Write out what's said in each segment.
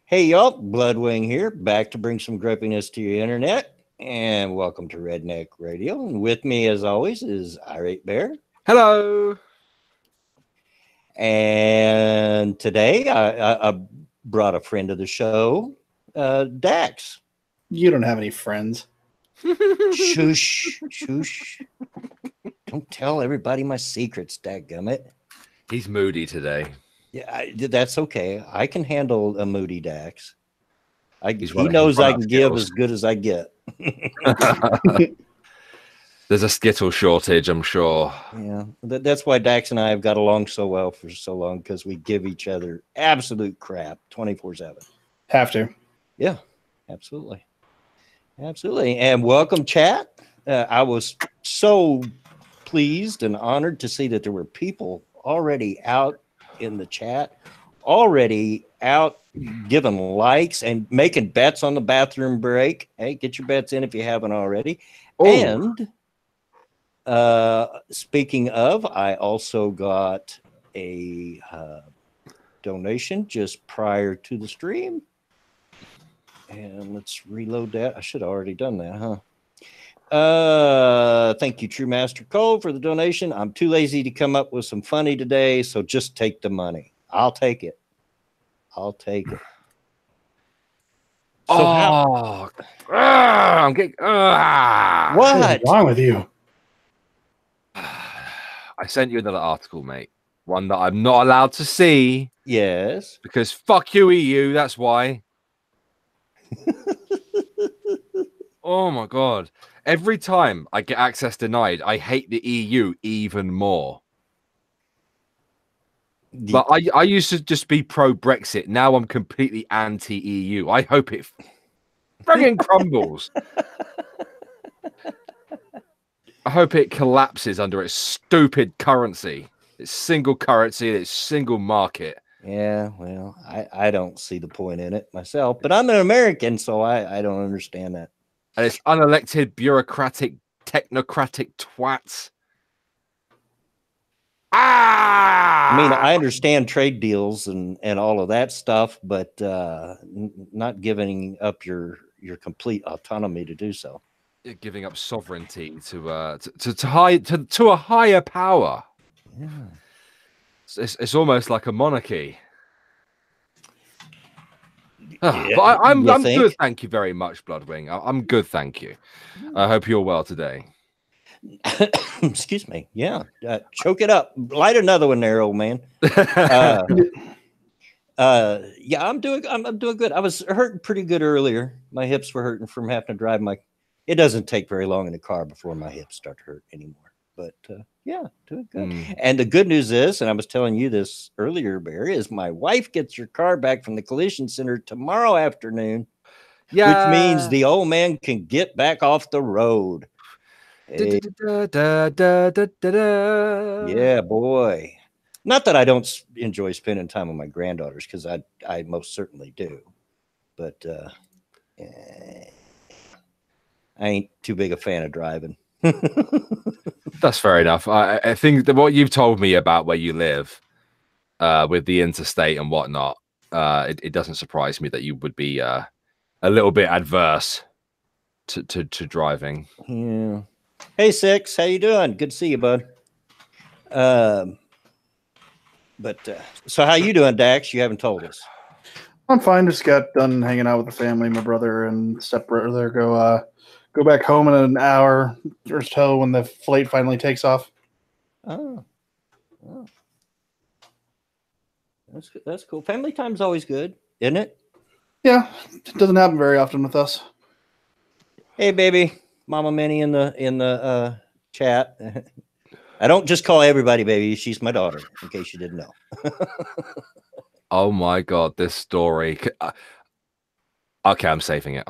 Hey y'all, Bloodwing here, back to bring some grippiness to your internet. And welcome to Redneck Radio. And with me, as always, is Irate Bear. Hello. And today I brought a friend of the show, Dax. You don't have any friends. Shush, shush. Don't tell everybody my secrets, dadgummit. He's moody today. Yeah, that's okay. I can handle a moody Dax. He running- knows he's I run can out give skills. as good as I get. There's a Skittle shortage, I'm sure. Yeah, that's why Dax and I have got along so well for so long, because we give each other absolute crap 24/7. Have to. Yeah, absolutely. Absolutely. And welcome, chat. I was so pleased and honored to see that there were people already out in the chat, already out giving likes and making bets on the bathroom break. Hey, get your bets in if you haven't already. Oh. And speaking of, I also got a donation just prior to the stream. And let's reload that. I should have already done that, huh? Thank you, True Master Cole, for the donation. I'm too lazy to come up with some funny today, so just take the money. I'll take it. I'll take it. So I'm getting. what? What's wrong with you? I sent you another article, mate. One that I'm not allowed to see Yes. because fuck you, EU. That's why. Oh my god! Every time I get access denied, I hate the EU even more. But I used to just be pro Brexit. Now I'm completely anti EU. I hope it friggin' crumbles. I hope it collapses under its stupid currency. Its single currency, its single market. Yeah, well, I don't see the point in it myself, but I'm an American, so I don't understand that. And it's unelected, bureaucratic, technocratic twats. I mean, I understand trade deals and all of that stuff, but not giving up your complete autonomy to do so. You're giving up sovereignty to a higher power. Yeah. It's almost like a monarchy. Yeah, But I'm you think? good, thank you very much, Bloodwing. I'm good, thank you. I hope you're well today. Excuse me. Yeah, choke it up. Light another one there, old man. Yeah, I'm doing good. I was hurting pretty good earlier. My hips were hurting from having to drive my. It doesn't take very long in the car before my hips start to hurt anymore. But yeah, doing good. And the good news is, and I was telling you this earlier, Barry, is my wife gets her car back from the collision center tomorrow afternoon. Yeah, Which means the old man can get back off the road. Hey, yeah, boy. Not that I don't enjoy spending time with my granddaughters, because I most certainly do. But I ain't too big a fan of driving. That's fair enough. I think that what you've told me about where you live with the interstate and whatnot, it doesn't surprise me that you would be a little bit adverse to driving. Yeah. Hey, Six, how you doing? Good to see you, bud. So how you doing, Dax? You haven't told us. I'm fine. Just got done hanging out with the family. My brother and stepbrother go back home in an hour or so when the flight finally takes off. Oh. That's cool. Family time's always good, isn't it? Yeah, it doesn't happen very often with us. Hey, baby, Mama Minnie in the chat. I don't just call everybody baby. She's my daughter, in case you didn't know. Oh my god, this story. Okay, I'm saving it.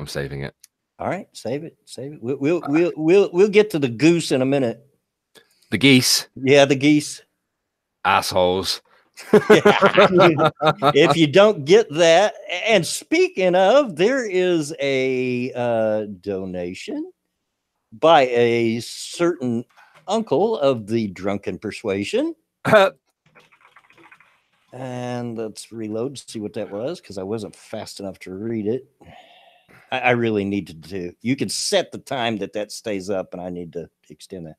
All right, save it. We'll get to the goose in a minute. The geese. Yeah, the geese. Assholes. If you don't get that, and speaking of, there is a donation by a certain uncle of the drunken persuasion. And let's reload to see what that was because I wasn't fast enough to read it. I really needed to. You can set the time that stays up, and I need to extend that.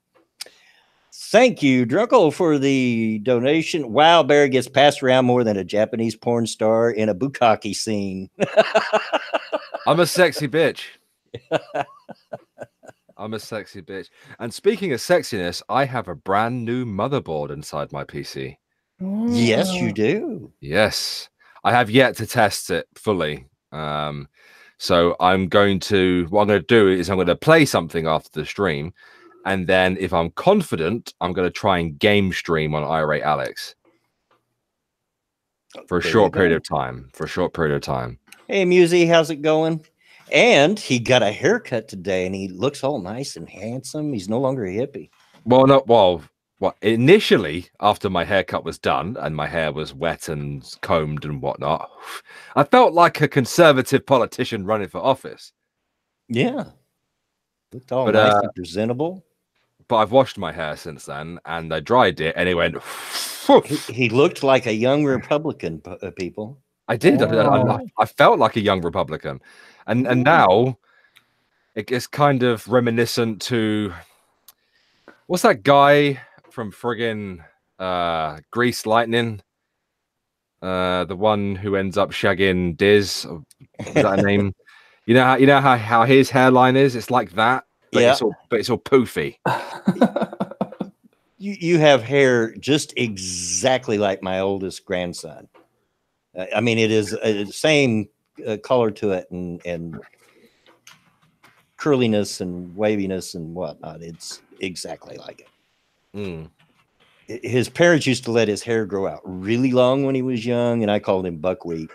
Thank you, Drunkle, for the donation. Wow, Barry gets passed around more than a Japanese porn star in a bukkake scene. I'm a sexy bitch. I'm a sexy bitch. And speaking of sexiness, I have a brand new motherboard inside my PC. Yes, you do. Yes. I have yet to test it fully. So what I'm going to do is I'm going to play something after the stream. And then if I'm confident, I'm going to try and game stream on Irate Alex for a short period of time. Hey, Musy, how's it going? And he got a haircut today, and he looks all nice and handsome. He's no longer a hippie. Well, initially, after my haircut was done and my hair was wet and combed and whatnot, I felt like a conservative politician running for office. Yeah. Looked all nice and presentable. But I've washed my hair since then, and I dried it, and it went... He looked like a young Republican, people. I did. I felt like a young Republican. And now it's kind of reminiscent to... What's that guy from friggin' Grease Lightning? The one who ends up shagging Diz. Is that a name? You know how his hairline is? It's like that, but it's all poofy. You have hair just exactly like my oldest grandson. I mean, it is the same color to it and curliness and waviness and whatnot. It's exactly like it. His parents used to let his hair grow out really long when he was young, and I called him buckwheat.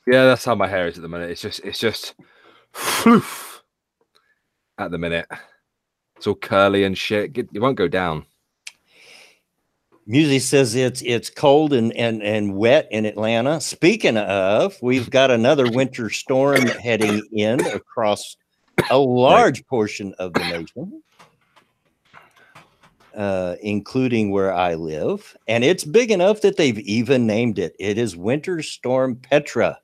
Yeah, that's how my hair is at the minute. It's just floof at the minute. It's all curly and shit. It won't go down. Musy says it's cold and wet in Atlanta. Speaking of, we've got another winter storm heading in across a large portion of the nation, including where I live. And it's big enough that they've even named it. It is Winter Storm Petra.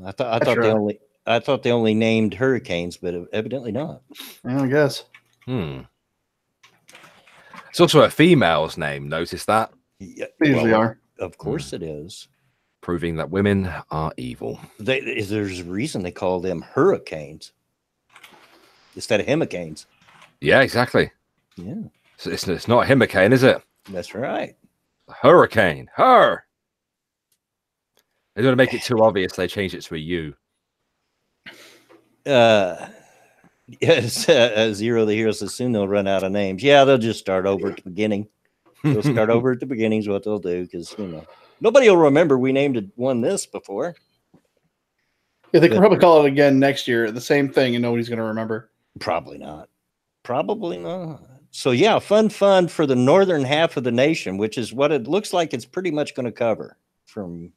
I thought they only named hurricanes, but evidently not. I guess. It's also a female's name. Notice that? Yeah, they usually are. Of course it is. Proving that women are evil. There's a reason they call them hurricanes instead of hemicanes. Yeah, exactly. Yeah. So it's not a hurricane, is it? That's right. A hurricane. Her. They don't make it too obvious. They change it to a U. Yes, Zero the Hero says soon they'll run out of names. Yeah, they'll just start over at the beginning. They'll start over at the beginning is what they'll do because, nobody will remember we named one this before. Yeah, they can probably call it again next year. The same thing, and nobody's going to remember. Probably not. So, yeah, fun for the northern half of the nation, which is what it looks like it's pretty much going to cover from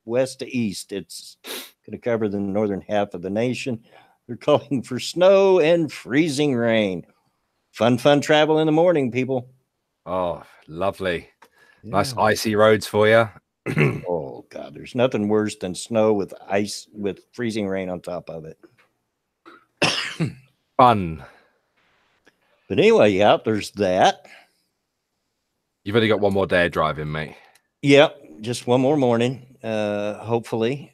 west to east. It's going to cover the northern half of the nation. They're calling for snow and freezing rain. Fun travel in the morning, people. Oh, lovely. Yeah. Nice icy roads for you. Oh, God, there's nothing worse than snow with ice, with freezing rain on top of it. Fun. But anyway, yeah, there's that. You've only got one more day of driving, mate. Yep, just one more morning. Hopefully,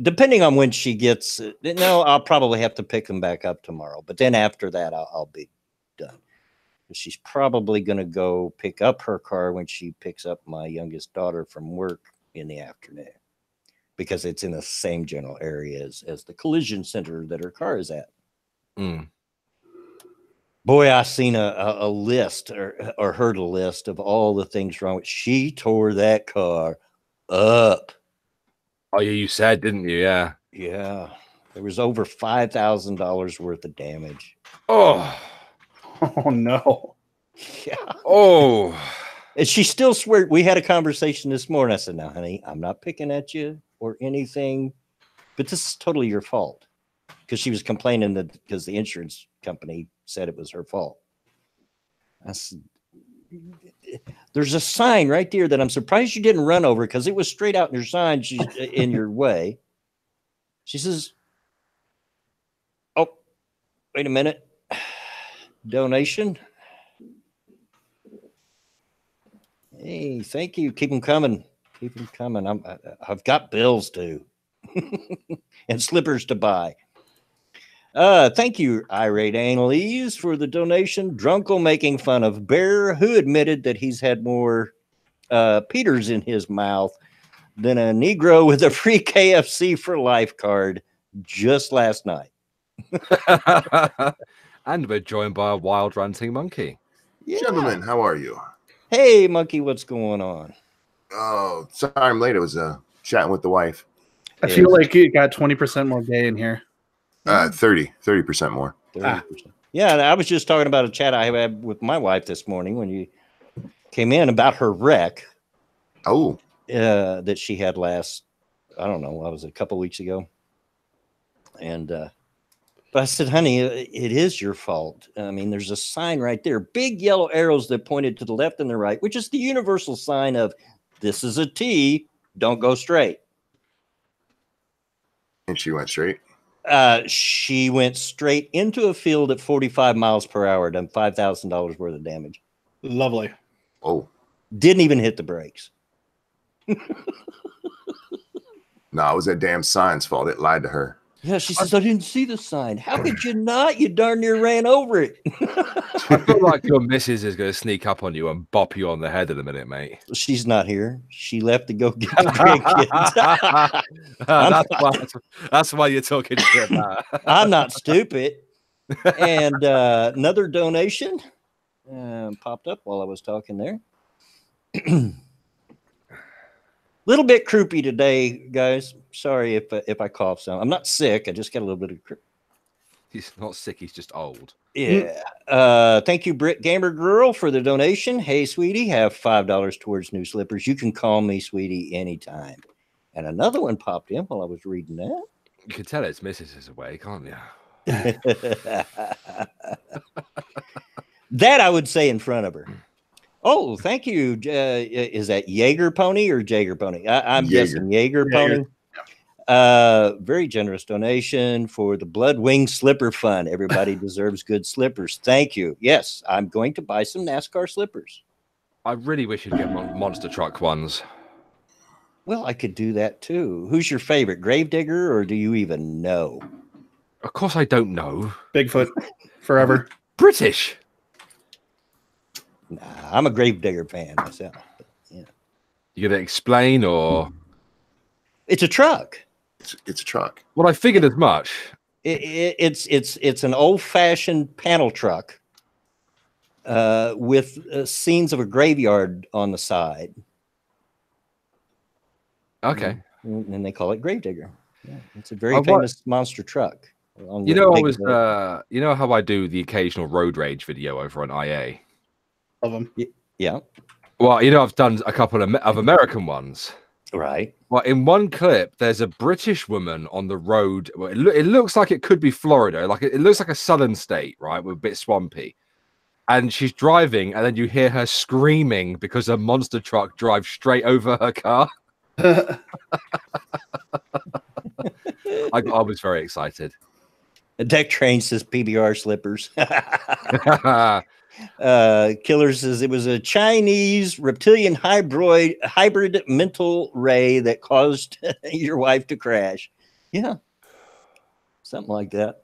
depending on when she gets. No, I'll probably have to pick them back up tomorrow. But then after that, I'll be done. She's probably going to go pick up her car when she picks up my youngest daughter from work in the afternoon, because it's in the same general area as the collision center that her car is at. Boy, I seen a list or heard a list of all the things wrong with. She tore that car up. Oh, yeah, you said, didn't you? Yeah. Yeah. There was over $5,000 worth of damage. Oh no. Yeah. Oh. And she still swears. We had a conversation this morning. I said, "Now, honey, I'm not picking at you or anything, but this is totally your fault." Because she was complaining that because the insurance company said it was her fault. I said, there's a sign right there that I'm surprised you didn't run over because it was straight out in your sign. She's in your way. She says, oh, wait a minute. Donation. Hey, thank you. Keep them coming. Keep them coming. I've got bills due and slippers to buy. Thank you, Irate Annalise, for the donation. Drunkle making fun of Bear, who admitted that he's had more Peters in his mouth than a Negro with a free KFC for life card just last night. And we're joined by a wild ranting monkey. Yeah. Gentlemen, how are you? Hey, monkey, what's going on? Oh, sorry I'm late. I was chatting with the wife. I feel like you got 20% more gay in here. 30% more. 30%. Yeah, I was just talking about a chat I had with my wife this morning when you came in about her wreck. Oh. That she had last, I don't know, what was it, a couple weeks ago? And but I said, honey, it is your fault. I mean, there's a sign right there, big yellow arrows that pointed to the left and the right, which is the universal sign of this is a T, don't go straight. And she went straight? She went straight into a field at 45 miles per hour, done $5,000 worth of damage. Lovely. Oh. Didn't even hit the brakes. No, it was that damn sign's fault. It lied to her. Yeah, she says, I didn't see the sign. How could you not? You darn near ran over it. I feel like your missus is going to sneak up on you and bop you on the head in a minute, mate. She's not here. She left to go get the grandkids. That's why you're talking shit about. I'm not stupid. And another donation popped up while I was talking there. Little bit croupy today, guys. Sorry if I cough some. I'm not sick. I just got a little bit of croup. He's not sick. He's just old. Yeah. Thank you, Brit Gamer Girl, for the donation. Hey, sweetie, have $5 towards new slippers. You can call me, sweetie, anytime. And another one popped in while I was reading that. You can tell its missus is away, can't you? That I would say in front of her. Oh, thank you. Is that Jaeger Pony or Jaeger Pony? I'm guessing Jaeger Pony. Very generous donation for the Blood Wing Slipper Fund. Everybody deserves good slippers. Thank you. Yes, I'm going to buy some NASCAR slippers. I really wish you'd get monster truck ones. Well, I could do that too. Who's your favorite, Gravedigger, or do you even know? Of course I don't know. Bigfoot. Forever. British. Nah, I'm a Gravedigger fan myself. But, yeah. You gonna explain or? It's a truck. It's a truck. Well, I figured as much. It's an old-fashioned panel truck with scenes of a graveyard on the side. Okay. And they call it Gravedigger. Yeah, it's a very famous monster truck. You know, you know how I do the occasional road rage video over on IA. Love them. Yeah. Well, you know, I've done a couple of American ones. Right. Well, in one clip, there's a British woman on the road. Well, it looks like it could be Florida. Like it looks like a southern state, right? With a bit swampy. And she's driving, and then you hear her screaming because a monster truck drives straight over her car. I was very excited. The deck train says PBR slippers. Killer says it was a Chinese reptilian hybrid mental ray that caused your wife to crash. Yeah, something like that.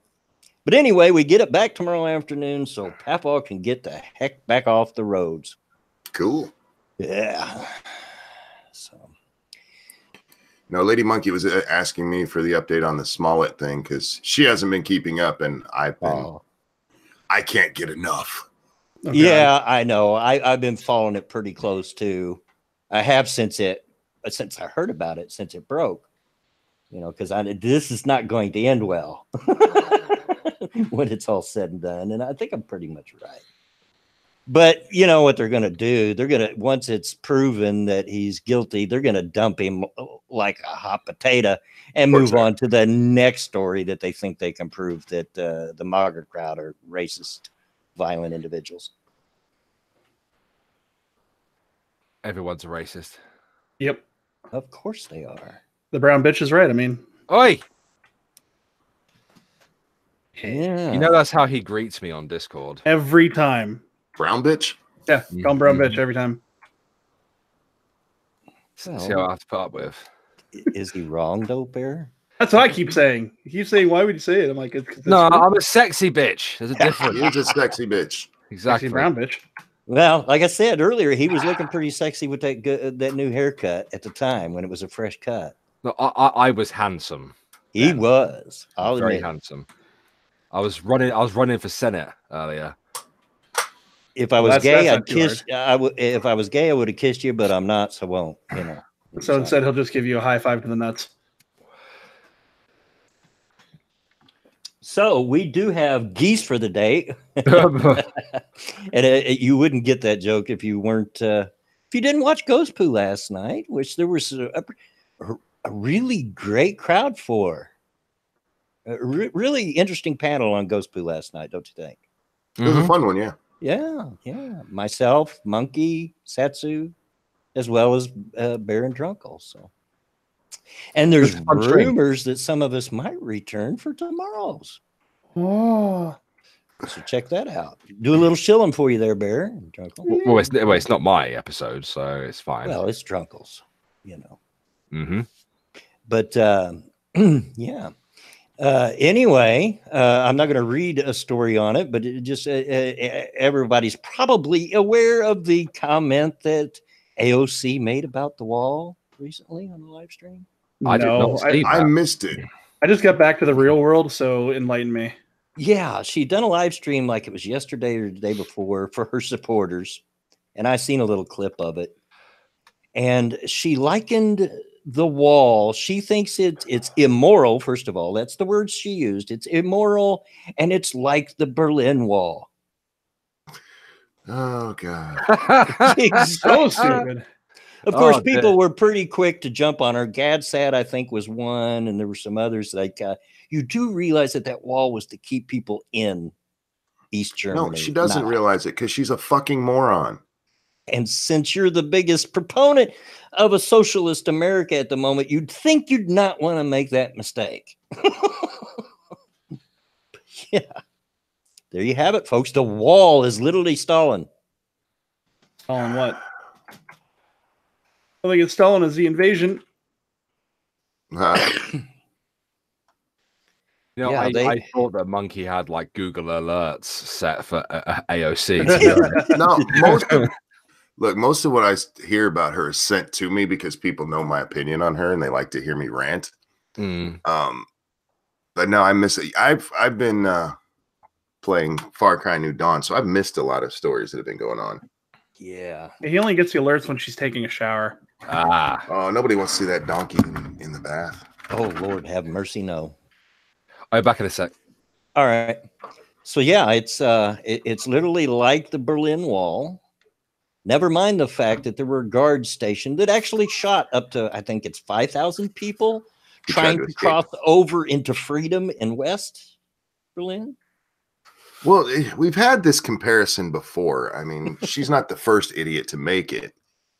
But anyway, we get it back tomorrow afternoon so Papa can get the heck back off the roads. Cool. Yeah. So. No, Lady Monkey was asking me for the update on the Smollett thing because she hasn't been keeping up, and I've been. I can't get enough. Okay. Yeah, I know. I've been following it pretty close too. I have since I heard about it, since it broke. You know, because this is not going to end well when it's all said and done. And I think I'm pretty much right. But you know what they're going to do? They're going to, once it's proven that he's guilty, they're going to dump him like a hot potato and move on to the next story that they think they can prove that the MAGA crowd are racist, violent individuals. Everyone's a racist. Yep. Of course they are. The brown bitch is right. I mean, Oi! Yeah. You know that's how he greets me on Discord. every time. Brown bitch. Yeah, call him brown Mhm. bitch every time. See what I have to put up with. Is he wrong though, Bear? That's what I keep saying. He keeps saying, "Why would you say it?" I'm like, "It's No, true. I'm a sexy bitch. There's a difference. He is a sexy bitch. Exactly. Sexy brown bitch." Well, like I said earlier, he was looking pretty sexy with that new haircut at the time when it was a fresh cut. No, I was handsome. He then. was. I'll Very admit. handsome. I was running for Senate earlier. If I Well, was that's gay, not I'd too kiss. I would. If I was gay, I would have kissed you, but I'm not, so won't. You know. So instead, he'll just give you a high five to the nuts. So we do have geese for the day, and you wouldn't get that joke if you weren't. If you didn't watch Ghost Poo last night, which there was a really great crowd for. A really interesting panel on Ghost Poo last night, don't you think? It was a fun one, yeah. Yeah, yeah. Myself, Monkey, Satsu, as well as Bear and Drunkle. So, and there's It's a fun stream. rumors that some of us might return for tomorrow's. Oh, So check that out. Do a little shilling for you there, Bear and Drunkle. Well, it's not my episode, so it's fine. Well, it's Drunkle's, you know. Mm-hmm. But yeah. Anyway, I'm not going to read a story on it, but it just everybody's probably aware of the comment that AOC made about the wall recently on the live stream. I did not see I that. missed it. I just got back to the real world, so enlighten me. Yeah, she'd done a live stream like it was yesterday or the day before for her supporters, and I seen a little clip of it. And she likened the wall. She thinks it's immoral. First of all, that's the word she used. It's immoral, and it's like the Berlin Wall. Oh god. So stupid. Of course, Oh, people were pretty quick to jump on her. GadSat, I think, was one, and there were some others. Like you do realize that wall was to keep people in East Germany. No, she doesn't not realize it because she's a fucking moron. And since you're the biggest proponent of a socialist America at the moment, you'd think you'd not want to make that mistake. Yeah. There you have it, folks. The wall is literally Stalin. Stalin what? I think it's Stalin as the invasion. You know, Yeah, I thought that Monkey had like Google alerts set for AOC. No, most of what I hear about her is sent to me because people know my opinion on her and they like to hear me rant. Mm. But no, I miss it. I've been playing Far Cry New Dawn, so I've missed a lot of stories that have been going on. Yeah. He only gets the alerts when she's taking a shower. Ah. Oh, nobody wants to see that donkey in the bath. Oh, Lord, have mercy, no. I'll be back in a sec. All right. So yeah, it's literally like the Berlin Wall. Never mind the fact that there were guards stationed that actually shot up to, I think it's 5,000 people trying to cross over into freedom in West Berlin. Well, we've had this comparison before. I mean, she's not the first idiot to make it.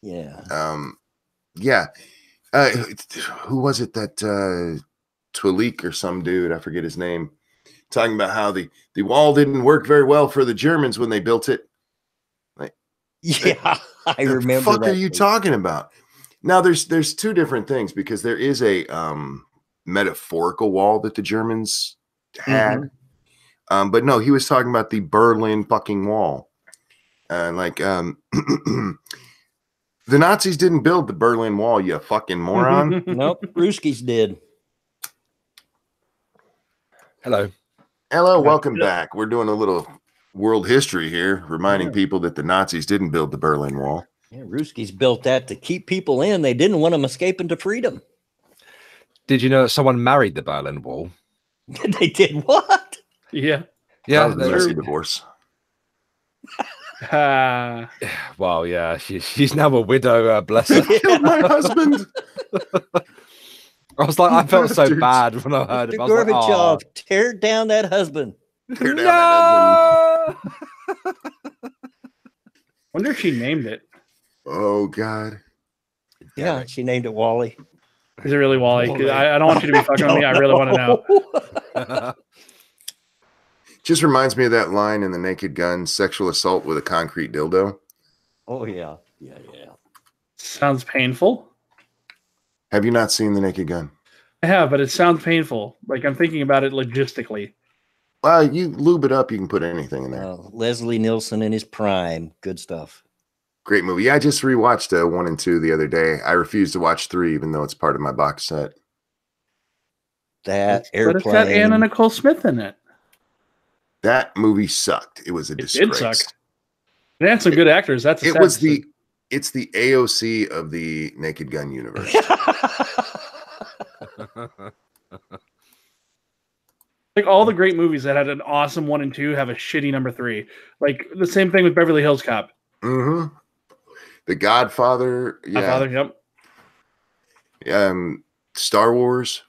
Yeah. Yeah. Who was it that Twalik or some dude, I forget his name, talking about how the wall didn't work very well for the Germans when they built it. Like, yeah, I remember. What the fuck that are you talking about? Now there's two different things because there is a metaphorical wall that the Germans had. But no, he was talking about the Berlin fucking Wall. The Nazis didn't build the Berlin Wall, you fucking moron. Nope, Ruskies did. Hello. Hello, welcome back. We're doing a little world history here, reminding people that the Nazis didn't build the Berlin Wall. Yeah, Ruskies built that to keep people in. They didn't want them escaping to freedom. Did you know that someone married the Berlin Wall? They did what? Yeah. Yeah. That was a messy divorce. Well, yeah, she's now a widow. Bless her. Killed my husband. I was like, I felt so Bastards. bad when I heard it. I was like, Gorbachev, tear down that husband. Tear down that husband. Wonder if she named it. Oh God. Yeah, she named it Wally. Is it really Wally? 'Cause I don't want you to be fucking with me. I really want to know. Just reminds me of that line in The Naked Gun: "Sexual assault with a concrete dildo." Oh yeah. Sounds painful. Have you not seen The Naked Gun? I have, but it sounds painful. Like I'm thinking about it logistically. Well, you lube it up, you can put anything in there. Leslie Nielsen in his prime. Good stuff. Great movie. Yeah, I just rewatched 1 and 2 the other day. I refuse to watch 3, even though it's part of my box set. That But it's got airplane. Anna Nicole Smith in it. That movie sucked. It was a It disgrace. did suck. It had some good actors. That's a It sad was thing. it's the AOC of the Naked Gun universe. Like all the great movies that had an awesome 1 and 2 have a shitty number 3. Like the same thing with Beverly Hills Cop. Mm-hmm. The Godfather. Yeah. Godfather, yep. Star Wars.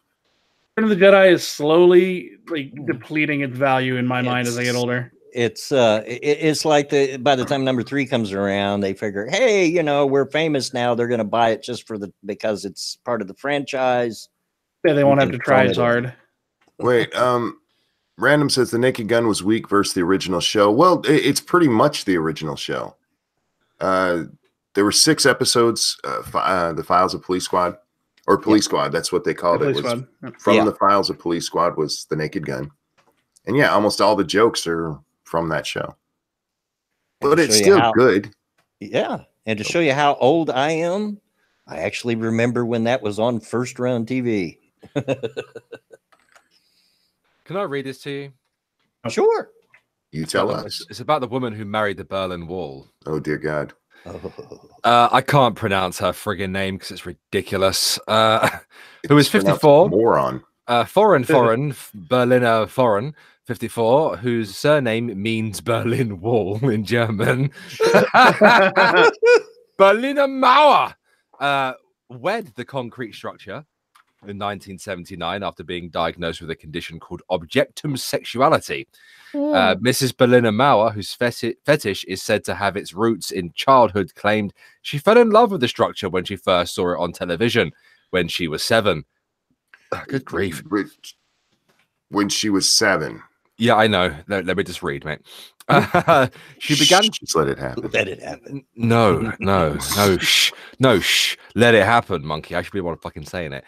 Return of the Jedi is slowly like depleting its value in my mind as I get older. It's like by the time number 3 comes around, they figure, hey, we're famous now. They're going to buy it just because it's part of the franchise. Yeah, they won't have to try as hard. Wait, Random says The Naked Gun was weak versus the original show. Well, it's pretty much the original show. There were 6 episodes, The Files of Police Squad, or Police Squad. That's what they called it. From The Files of Police Squad was The Naked Gun. And yeah, almost all the jokes are from that show. But it's still good. Yeah. And to show you how old I am, I actually remember when that was on first run TV. Can I read this to you? Sure. You tell us. It's about the woman who married the Berlin Wall. Oh, dear God. I can't pronounce her friggin' name because it's ridiculous. Who is 54? Moron. Foreign, Berliner Foreign, 54, whose surname means Berlin Wall in German. Berliner Mauer wed the concrete structure in 1979 after being diagnosed with a condition called objectum sexuality. Mrs. Berliner Mauer, whose fetish is said to have its roots in childhood, claimed she fell in love with the structure when she first saw it on television when she was 7. Good grief. When she was 7. Yeah, I know. Let me just read, mate. She began. Just let it happen. Let it happen. No, shh. Let it happen, monkey. I should be the one fucking saying it.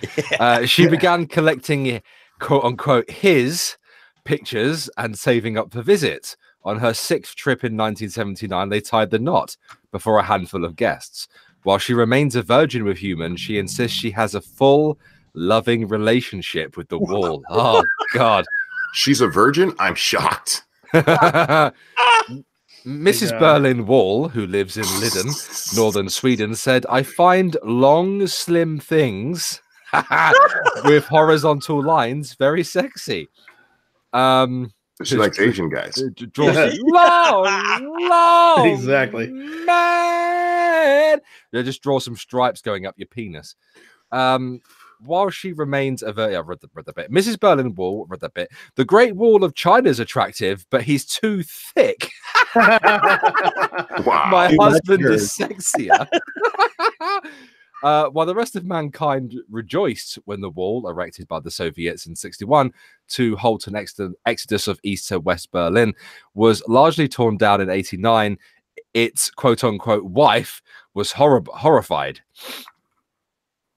She began collecting, quote unquote, his pictures and saving up for visits. On her 6th trip in 1979, they tied the knot before a handful of guests. While she remains a virgin with humans, she insists she has a full, loving relationship with the wall. Oh, God. She's a virgin? I'm shocked. Mrs. Berlin Wall, who lives in Liden, northern Sweden, said, I find long, slim things with horizontal lines very sexy. She likes Asian guys. long, Exactly. Man. Just draw some stripes going up your penis. While she remains a very, read the bit. Mrs. Berlin Wall, read that bit. The Great Wall of China is attractive, but he's too thick. Wow. My husband is sexier. While the rest of mankind rejoiced when the wall, erected by the Soviets in 1961 to halt an exodus of East to West Berlin, was largely torn down in 1989, its quote-unquote wife was horrified.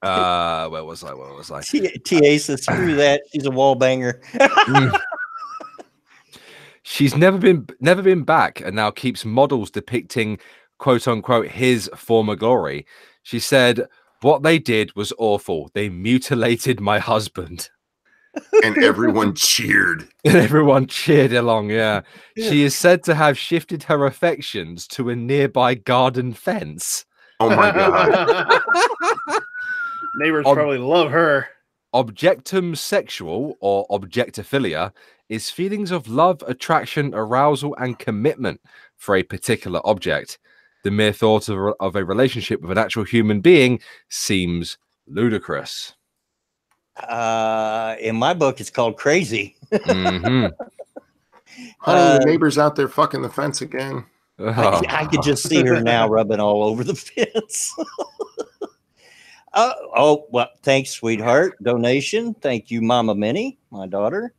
Where was I? TA says, screw that. She's a wall banger. She's never been back and now keeps models depicting quote unquote his former glory. She said, what they did was awful. They mutilated my husband. And everyone cheered. And everyone cheered along, yeah. She is said to have shifted her affections to a nearby garden fence. Oh my God. Neighbors probably love her. Objectum sexual or objectophilia is feelings of love, attraction, arousal, and commitment for a particular object. The mere thought of a relationship with an actual human being seems ludicrous. In my book, it's called crazy. Mm-hmm. Oh, the neighbor's out there fucking the fence again. I could just see her now rubbing all over the fence. Well, thanks, sweetheart. Donation. Thank you, Mama Minnie, my daughter.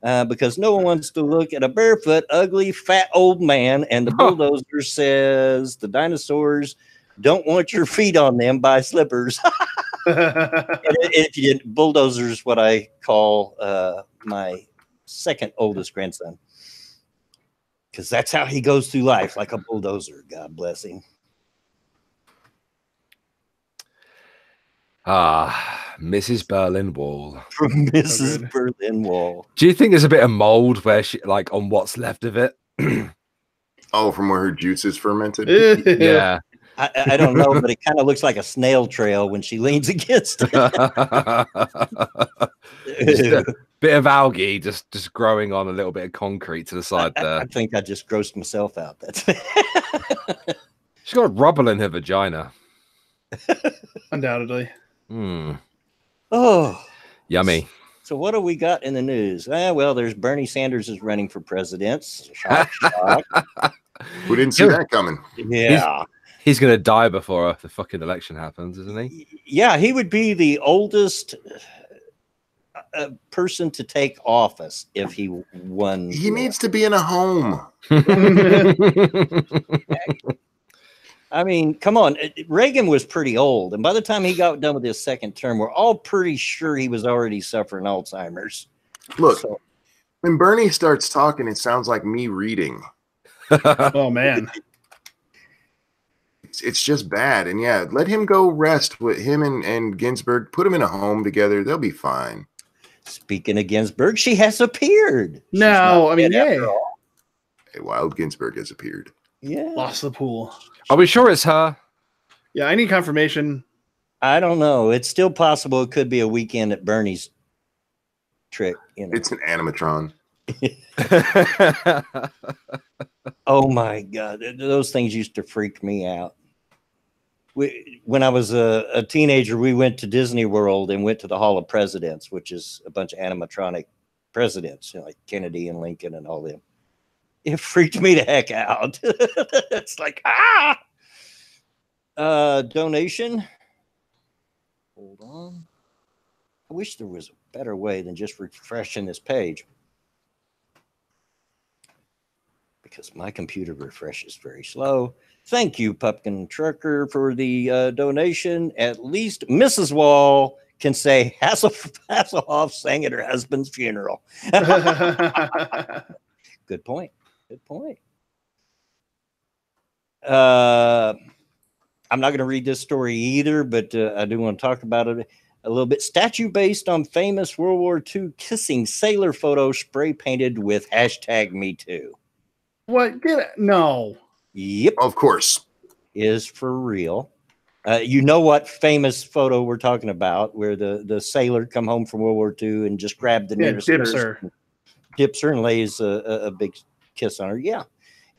Because no one wants to look at a barefoot, ugly, fat old man. And the bulldozer says the dinosaurs don't want your feet on them. Buy slippers. Bulldozer is what I call my second oldest grandson. Because that's how he goes through life, like a bulldozer. God bless him. Mrs. Berlin Wall. From Mrs. Berlin Wall. Do you think there's a bit of mold where she, like, on what's left of it? Oh, from where her juice is fermented? Yeah. I don't know, but it kind of looks like a snail trail when she leans against it. Bit of algae just growing on a little bit of concrete to the side there. I think I just grossed myself out. That's She's got rubble in her vagina. Undoubtedly. Oh, yummy. So what do we got in the news? Well, there's Bernie Sanders is running for president. Shock, shock. We didn't see that coming. Yeah. He's going to die before the fucking election happens, isn't he? Yeah, he would be the oldest person to take office if he won. He needs to be in a home. I mean, come on. Reagan was pretty old. And by the time he got done with his second term, we're all pretty sure he was already suffering Alzheimer's. Look, when Bernie starts talking, it sounds like me reading. Oh, man. It's just bad. And yeah, let him go rest with him and Ginsburg. Put them in a home together. They'll be fine. Speaking of Ginsburg, she has appeared. No, I mean, yeah. Hey, Wild Ginsburg has appeared. Yeah. Lost the pool. Are we sure it's her? Yeah, I need confirmation. I don't know. It's still possible it could be a weekend at Bernie's trick. You know. It's an animatron. Oh my God. Those things used to freak me out. When I was a teenager, we went to Disney World and went to the Hall of Presidents, which is a bunch of animatronic presidents, you know, like Kennedy and Lincoln and all them. It freaked me the heck out. It's like, donation. Hold on. I wish there was a better way than just refreshing this page, because my computer refreshes very slow. Thank you, Pumpkin Trucker, for the donation. At least Mrs. Wall can say Hasselhoff sang at her husband's funeral. Good point. Good point. I'm not going to read this story either, but I do want to talk about it a little bit. Statue based on famous World War II kissing sailor photo spray painted with #MeToo. What? Get it? No. Yep. Of course. Is for real. You know what famous photo we're talking about, where the sailor come home from World War II and just grabbed the nearest dips her and lays a big kiss on her. Yeah.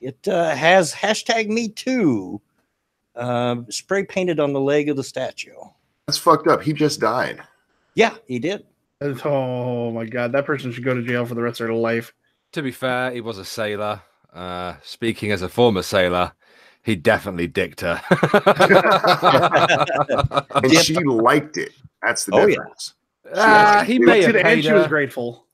It has #MeToo spray painted on the leg of the statue. That's fucked up. He just died. Yeah, he did. Oh my God. That person should go to jail for the rest of their life. To be fair, he was a sailor. Speaking as a former sailor, he definitely dicked her. And she liked it. That's the difference. He may have paid and she her. was grateful.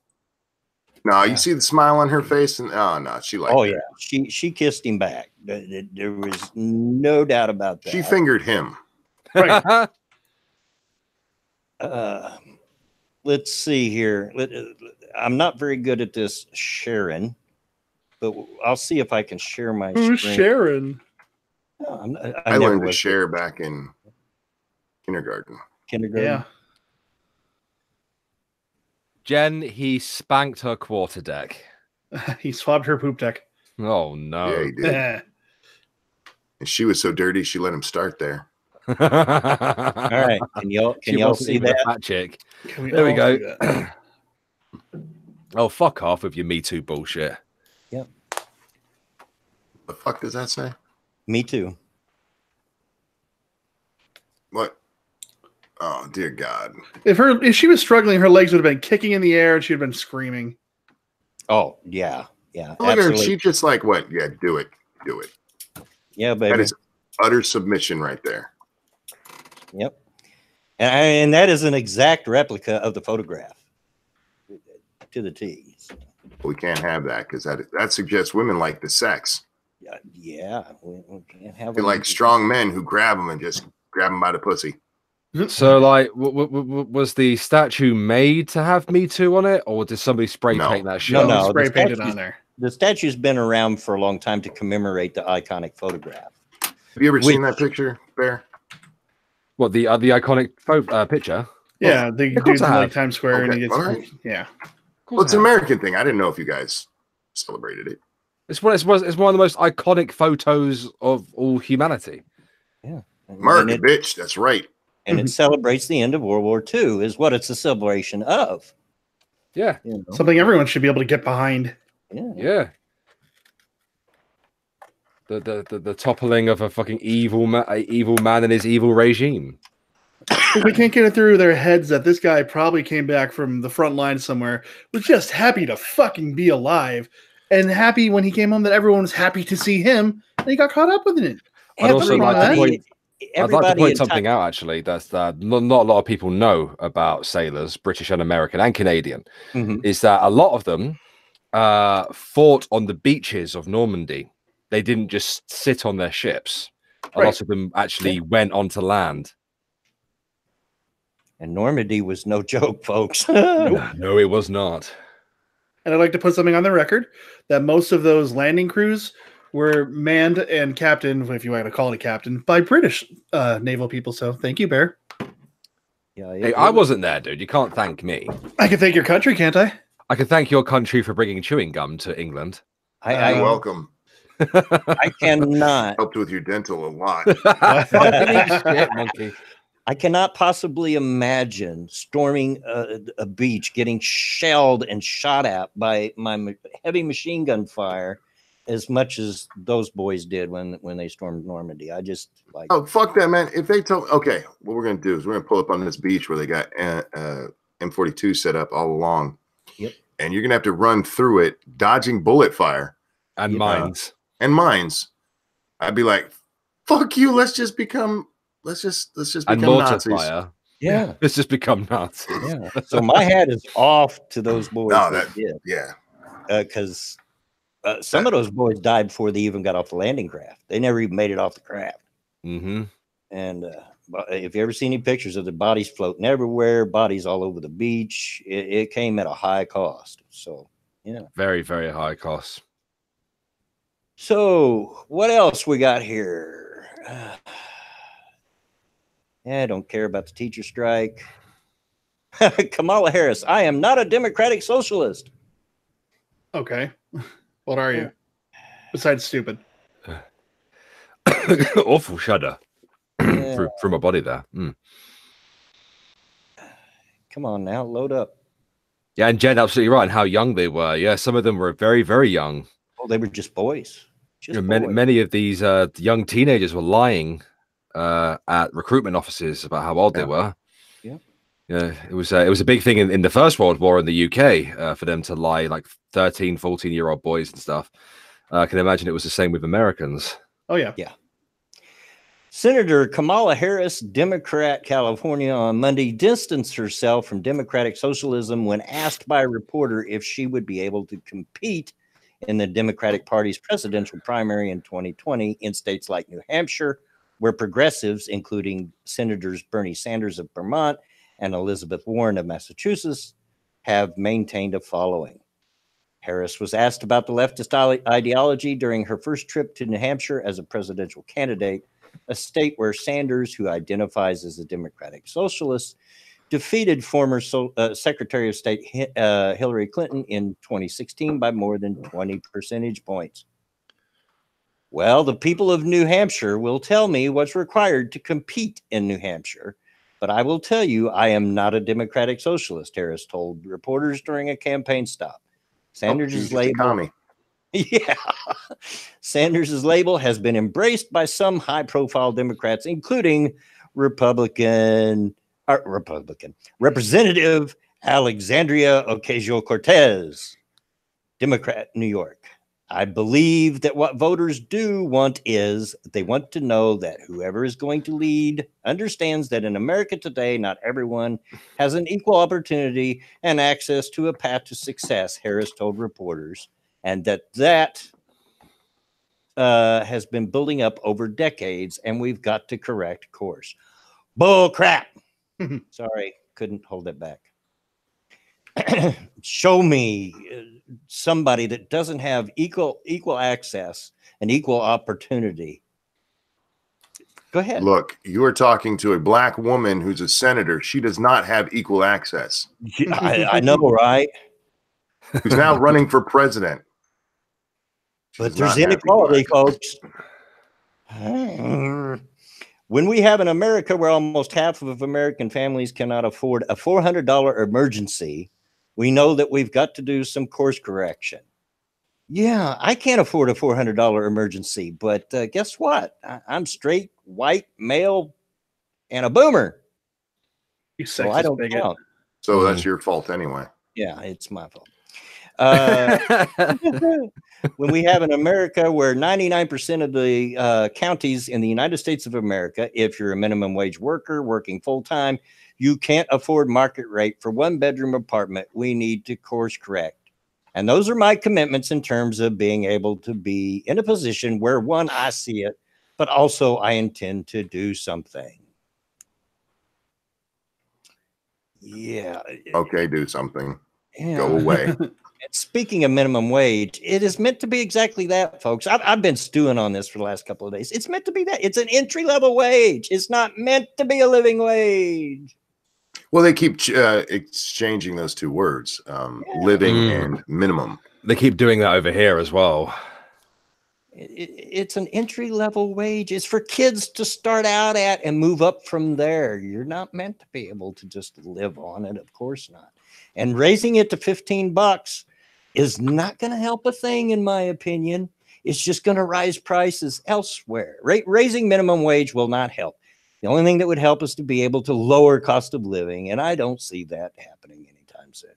No, you see the smile on her face, and oh no, she liked it. Yeah, she kissed him back. There was no doubt about that. She fingered him. Right. Let's see here. I'm not very good at this sharing, but I'll see if I can share my Who's screen. Sharon? I learned to share back in kindergarten. Yeah. Jen, he spanked her quarterdeck. He swabbed her poop deck. Oh no. Yeah, he did. And she was so dirty, she let him start there. All right. Can y'all see that? Fat chick. There we go. Oh, fuck off with your Me Too bullshit. Yep. The fuck does that say? Me too. What? Oh, dear God. If she was struggling, her legs would have been kicking in the air and she'd have been screaming. Oh, yeah. Yeah. Look at her. Absolutely. She just like, what? Yeah, do it. Do it. Yeah, baby. That is utter submission right there. Yep. And that is an exact replica of the photograph to the T. So, We can't have that because that suggests women like the sex. yeah, we can't have They like strong men who grab them and just grab them by the pussy. So, like, was the statue made to have Me Too on it, or did somebody spray paint that shit? No, spray painted on there. The statue's been around for a long time to commemorate the iconic photograph. Have you ever seen that picture, Bear? What, the iconic picture? Yeah, the dude's in like Times Square, and he gets yeah. Well, it's an American thing. I didn't know if you guys celebrated it. It's one of the most iconic photos of all humanity. Yeah, America, bitch. That's right. And it celebrates the end of World War II, is what it's a celebration of. Yeah, you know? Something everyone should be able to get behind. Yeah. The toppling of a fucking evil man and his evil regime. We can't get it through their heads that this guy probably came back from the front line somewhere, was just happy to fucking be alive, and happy when he came home that everyone was happy to see him, and he got caught up with it. I'd like to point something out, actually, that's not a lot of people know about sailors, British and American and Canadian, is that a lot of them fought on the beaches of Normandy. They didn't just sit on their ships. A lot of them actually went onto land. And Normandy was no joke, folks. No, it was not. And I'd like to put something on the record that most of those landing crews were manned and captained, if you want to call it a captain, by British naval people. So thank you, Bear. Yeah, hey, I wasn't there, dude. You can't thank me. I can thank your country, can't I? I can thank your country for bringing chewing gum to England. You're welcome. I cannot. Helped with your dental a lot. Shit, monkey. I cannot possibly imagine storming a beach, getting shelled and shot at by my heavy machine gun fire as much as those boys did when they stormed Normandy. I just like. Oh, fuck that, man. If they told, okay, what we're going to do is we're going to pull up on this beach where they got M42 set up all along. Yep. And you're going to have to run through it, dodging bullet fire. And mines. I'd be like, fuck you. Let's just become Nazis. Fire. Yeah. Let's just become Nazis. Yeah. So my hat is off to those boys. Yeah. Because some of those boys died before they even got off the landing craft. They never even made it off the craft. Mm-hmm. And if you ever see any pictures of the bodies floating everywhere, bodies all over the beach, it came at a high cost. So, yeah. Very, very high cost. So, what else we got here? I don't care about the teacher strike. Kamala Harris, I am not a democratic socialist. Okay. What are you? Besides stupid. Awful shudder through my body there. Come on now, load up. Yeah, and Jen, absolutely right. And how young they were. Yeah, some of them were very, very young. Oh, they were just boys. Many of these young teenagers were lying at recruitment offices about how old they were. Yeah, it was a big thing in the First World War in the UK for them to lie, like 13, 14-year-old boys and stuff. I can imagine it was the same with Americans. Oh, yeah. Yeah. Senator Kamala Harris, Democrat, California, on Monday distanced herself from democratic socialism when asked by a reporter if she would be able to compete in the Democratic Party's presidential primary in 2020 in states like New Hampshire, where progressives, including Senators Bernie Sanders of Vermont and Elizabeth Warren of Massachusetts, have maintained a following. Harris was asked about the leftist ideology during her first trip to New Hampshire as a presidential candidate, a state where Sanders, who identifies as a Democratic Socialist, defeated former Secretary of State Hillary Clinton in 2016 by more than 20 percentage points. Well, the people of New Hampshire will tell me what's required to compete in New Hampshire, but I will tell you I am not a Democratic Socialist, Harris told reporters during a campaign stop. Sanders' label, Sanders' label has been embraced by some high-profile Democrats, including Representative Alexandria Ocasio-Cortez, Democrat, New York. I believe that what voters do want is they want to know that whoever is going to lead understands that in America today, not everyone has an equal opportunity and access to a path to success, Harris told reporters, and that has been building up over decades, and we've got to correct course. Bull crap. Sorry, couldn't hold it back. Show me somebody that doesn't have equal access and equal opportunity. Go ahead. Look, you are talking to a black woman who's a senator. She does not have equal access. Yeah, I know, right? Who's now running for president. She But does there's not have equal inequality, access. folks. When we have in America where almost half of American families cannot afford a $400 emergency, we know that we've got to do some course correction. Yeah, I can't afford a $400 emergency, but guess what? I'm straight, white, male, and a boomer. You So I sexist don't bigot. count. So that's your fault anyway. Yeah, it's my fault. When we have in America where 99% of the counties in the United States of America, if you're a minimum wage worker working full time, you can't afford market rate for one bedroom apartment, we need to course correct. And those are my commitments in terms of being able to be in a position where, one, I see it, but also I intend to do something. Yeah. Okay, do something. Yeah. Go away. And speaking of minimum wage, it is meant to be exactly that, folks. I've been stewing on this for the last couple of days. It's meant to be that. It's an entry-level wage. It's not meant to be a living wage. Well, they keep exchanging those two words, living and minimum. They keep doing that over here as well. It's an entry-level wage. It's for kids to start out at and move up from there. You're not meant to be able to just live on it. Of course not. And raising it to $15 is not going to help a thing, in my opinion. It's just going to rise prices elsewhere. Raising minimum wage will not help. The only thing that would help is to be able to lower cost of living, and I don't see that happening anytime soon.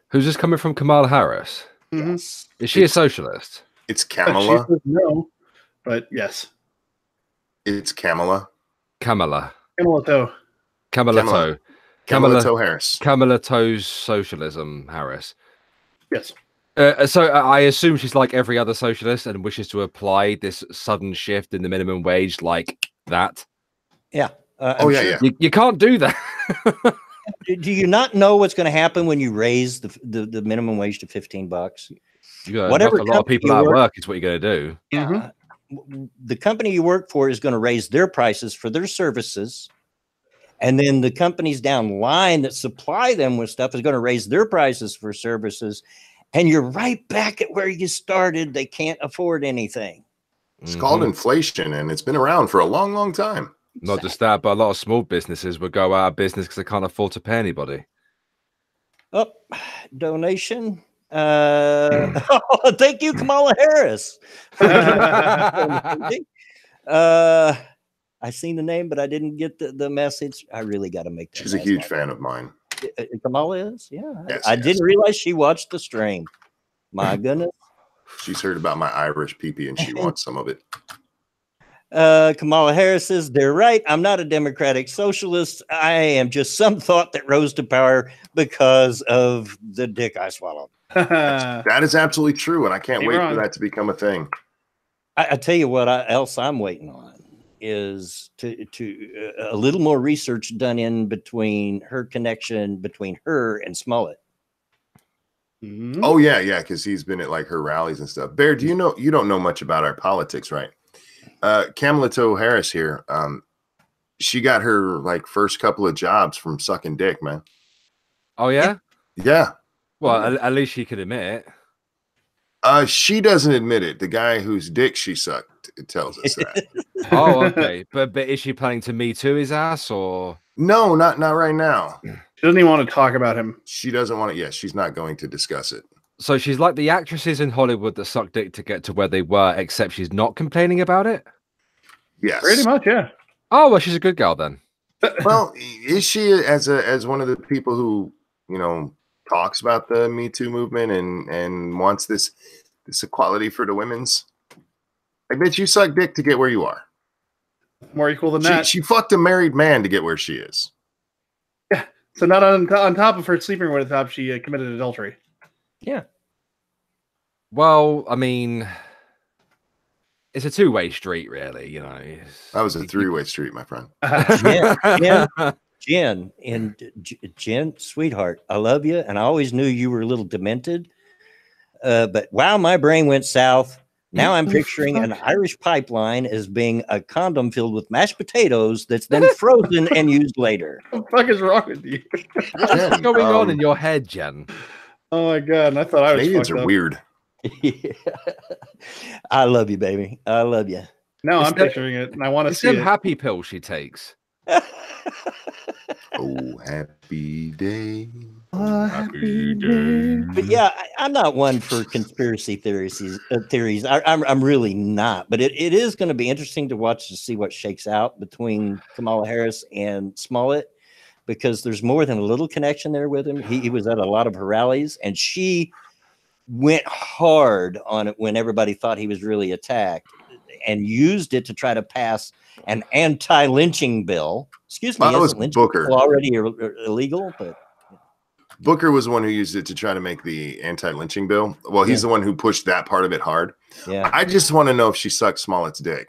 Who's this coming from? Kamala Harris? Yes. Is she a socialist? It's Kamala. She says no, but yes. It's Kamala. Kamala. Kamala Toe. Kamala Kamala. Toe. Kamala Toe Harris. Kamala Toe's socialism, Harris. Yes. So I assume she's like every other socialist and wishes to apply this sudden shift in the minimum wage like that. Yeah. Yeah. You can't do that. Do you not know what's going to happen when you raise the minimum wage to $15? Whatever, a lot of people out of work is what you're going to do. Yeah. The company you work for is going to raise their prices for their services. And then the companies down the line that supply them with stuff is going to raise their prices for services. And you're right back at where you started. They can't afford anything. It's called inflation, and it's been around for a long, long time. Not just that, but a lot of small businesses will go out of business because they can't afford to pay anybody. Oh, donation. Thank you, Kamala Harris. I seen the name, but I didn't get the message. I really got to make that. She's a huge fan of mine. Kamala is? Yeah. Yes, I didn't realize she watched the stream. My goodness. She's heard about my Irish pee-pee and she wants some of it. Kamala Harris says, they're right. I'm not a democratic socialist. I am just some thought that rose to power because of the dick I swallowed. That is absolutely true, and I can't wait for that to become a thing. I tell you what else I'm waiting on is to a little more research done in between her connection between her and Smollett. Oh yeah, because he's been at like her rallies and stuff. Bear, do you know? You don't know much about our politics, right? Kamala Toe Harris here. She got her like first couple of jobs from sucking dick, man. Oh yeah, yeah. Well, at least she could admit it. She doesn't admit it. The guy whose dick she sucked tells us that. Oh, okay. But is she planning to Me Too his ass or no? Not right now. She doesn't even want to talk about him. She doesn't want to. Yes, she's not going to discuss it. So she's like the actresses in Hollywood that suck dick to get to where they were, except she's not complaining about it. Yes, pretty much. Yeah. Oh well, she's a good girl then. Well, is she as one of the people who talks about the Me Too movement and wants this this equality for the women's. I bet you suck dick to get where you are. More equal than that. She fucked a married man to get where she is. Yeah. So not on top of her sleeping with the top, she committed adultery. Yeah. Well, I mean, it's a two-way street, really. You know, That was a three-way street, my friend. Jen, and Jen, sweetheart, I love you, and I always knew you were a little demented. But wow, my brain went south. Now I'm picturing an Irish pipeline as being a condom filled with mashed potatoes that's then frozen and used later. What the fuck is wrong with you? What's going on in your head, Jen? Oh my god! And I thought I was Canadians fucked are up. weird. I love you, baby. I love you. Now It's I'm the- picturing it, and I want to It's see them it. happy pills she takes. Oh, happy day. Happy day. But yeah, I'm not one for conspiracy theories. I'm really not. But it is going to be interesting to watch to see what shakes out between Kamala Harris and Smollett, because there's more than a little connection there with him. He was at a lot of her rallies, and she went hard on it when everybody thought he was really attacked, and used it to try to pass an anti-lynching bill. Excuse me, That was isn't lynching Booker. bill already illegal? But Booker was the one who used it to try to make the anti-lynching bill. Well, he's the one who pushed that part of it hard. yeah, I just want to know if she sucked Smollett's dick.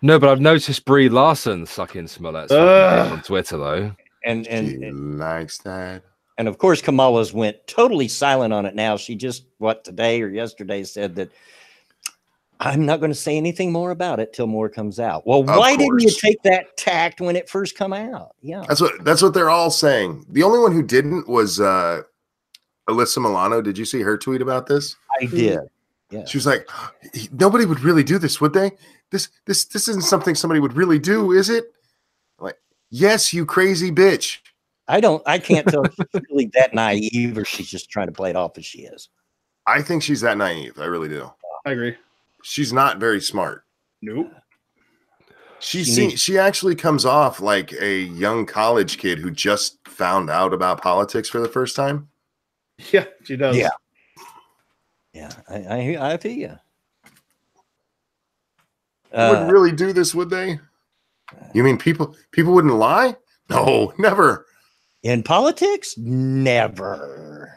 No, but I've noticed Brie Larson sucking Smollett's fucking dick on Twitter, though. and She likes that. And of course, Kamala's went totally silent on it now. She just, today or yesterday said that I'm not going to say anything more about it till more comes out. Well, why didn't you take that tact when it first come out? Yeah. That's what they're all saying. The only one who didn't was Alyssa Milano. Did you see her tweet about this? I did. Yeah. She was like, nobody would really do this, would they? This isn't something somebody would really do, is it? I'm like, yes, you crazy bitch. I can't tell if she's really that naive or she's just trying to play it off as she is. I think she's that naive. I really do. I agree. She's not very smart. Nope. She actually comes off like a young college kid who just found out about politics for the first time. Yeah, she does. Yeah. Yeah, I feel you. Wouldn't really do this, would they? You mean people wouldn't lie? No, never. In politics, never.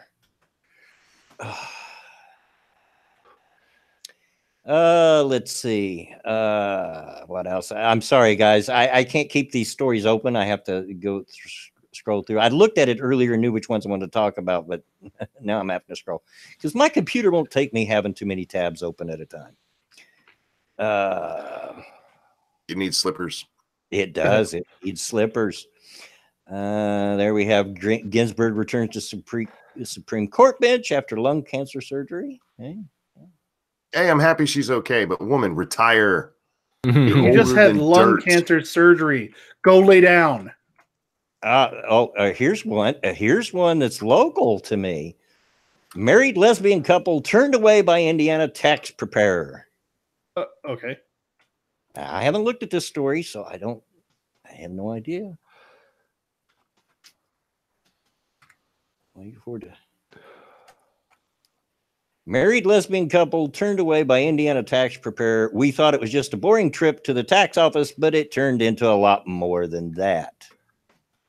Let's see. What else? I'm sorry, guys. I can't keep these stories open. I have to go scroll through. I looked at it earlier and knew which ones I wanted to talk about, but now I'm having to scroll because my computer won't take me having too many tabs open at a time. You need slippers. It does. It needs slippers. There we have Ginsburg returns to Supreme Court bench after lung cancer surgery. Hey, I'm happy she's okay, but woman, retire. You just had lung cancer surgery. Go lay down. Here's one. Here's one that's local to me. Married lesbian couple turned away by Indiana tax preparer. Okay. I haven't looked at this story, so I have no idea. Wait for it. Married lesbian couple turned away by Indiana tax preparer. We thought it was just a boring trip to the tax office, but it turned into a lot more than that.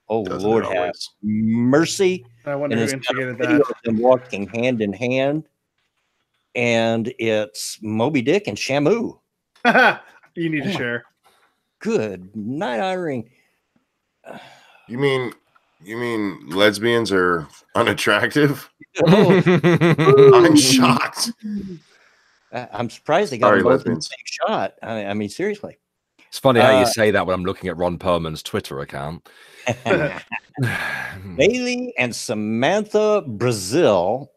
Oh, Doesn't Lord it have always? mercy. I wonder And who it's instigated got a video that. of them walking hand in hand. And it's Moby Dick and Shamu. You need to share. Good night, Irene. You mean lesbians are unattractive? I'm shocked. I'm surprised they got Sorry, them both in the lesbians. same shot. I mean, seriously. It's funny how you say that when I'm looking at Ron Perlman's Twitter account. Bailey and Samantha Brazil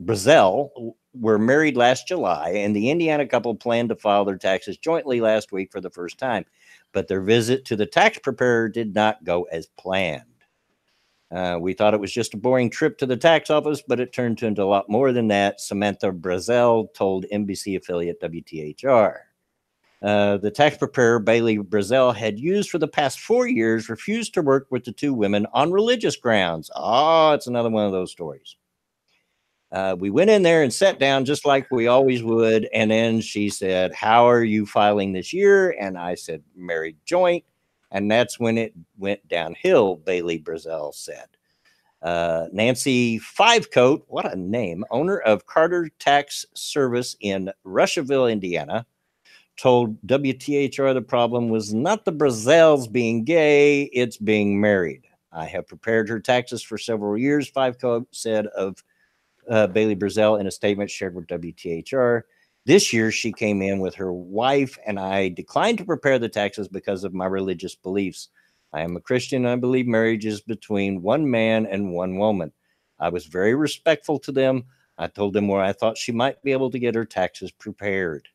were married last July, and the Indiana couple planned to file their taxes jointly last week for the first time. But their visit to the tax preparer did not go as planned. We thought it was just a boring trip to the tax office, but it turned into a lot more than that, Samantha Brazil told NBC affiliate WTHR. The tax preparer Bailey Brazil had used for the past 4 years refused to work with the two women on religious grounds. Oh, it's another one of those stories. We went in there and sat down just like we always would. And then she said, "How are you filing this year?" And I said, "Married joint." And that's when it went downhill, Bailey Brazel said. Nancy Fivecoat, what a name, owner of Carter Tax Service in Russiaville, Indiana, told WTHR the problem was not the Brazels being gay, it's being married. "I have prepared her taxes for several years," Fivecoat said of Bailey Brazel in a statement shared with WTHR. "This year, she came in with her wife, and I declined to prepare the taxes because of my religious beliefs. I am a Christian, and I believe marriage is between one man and one woman. I was very respectful to them. I told them where I thought she might be able to get her taxes prepared."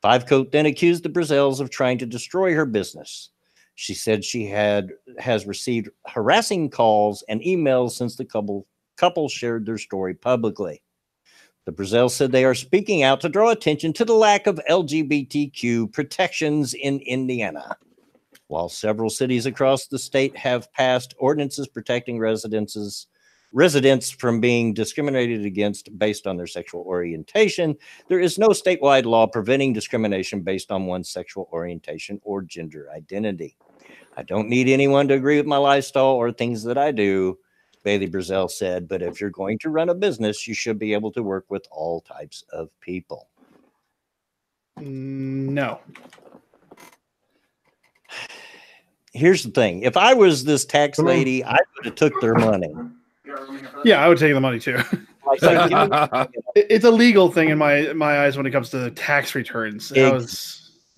Fivecoat then accused the Brazels of trying to destroy her business. She said she has received harassing calls and emails since the couple shared their story publicly. The Brazels said they are speaking out to draw attention to the lack of LGBTQ protections in Indiana. While several cities across the state have passed ordinances protecting residents from being discriminated against based on their sexual orientation, there is no statewide law preventing discrimination based on one's sexual orientation or gender identity. "I don't need anyone to agree with my lifestyle or things that I do," Bailey Brazel said, "but if you're going to run a business, you should be able to work with all types of people." No. Here's the thing. If I was this tax lady, I would have took their money. Yeah, I would take the money too. Like, give me- It's a legal thing in my eyes when it comes to tax returns.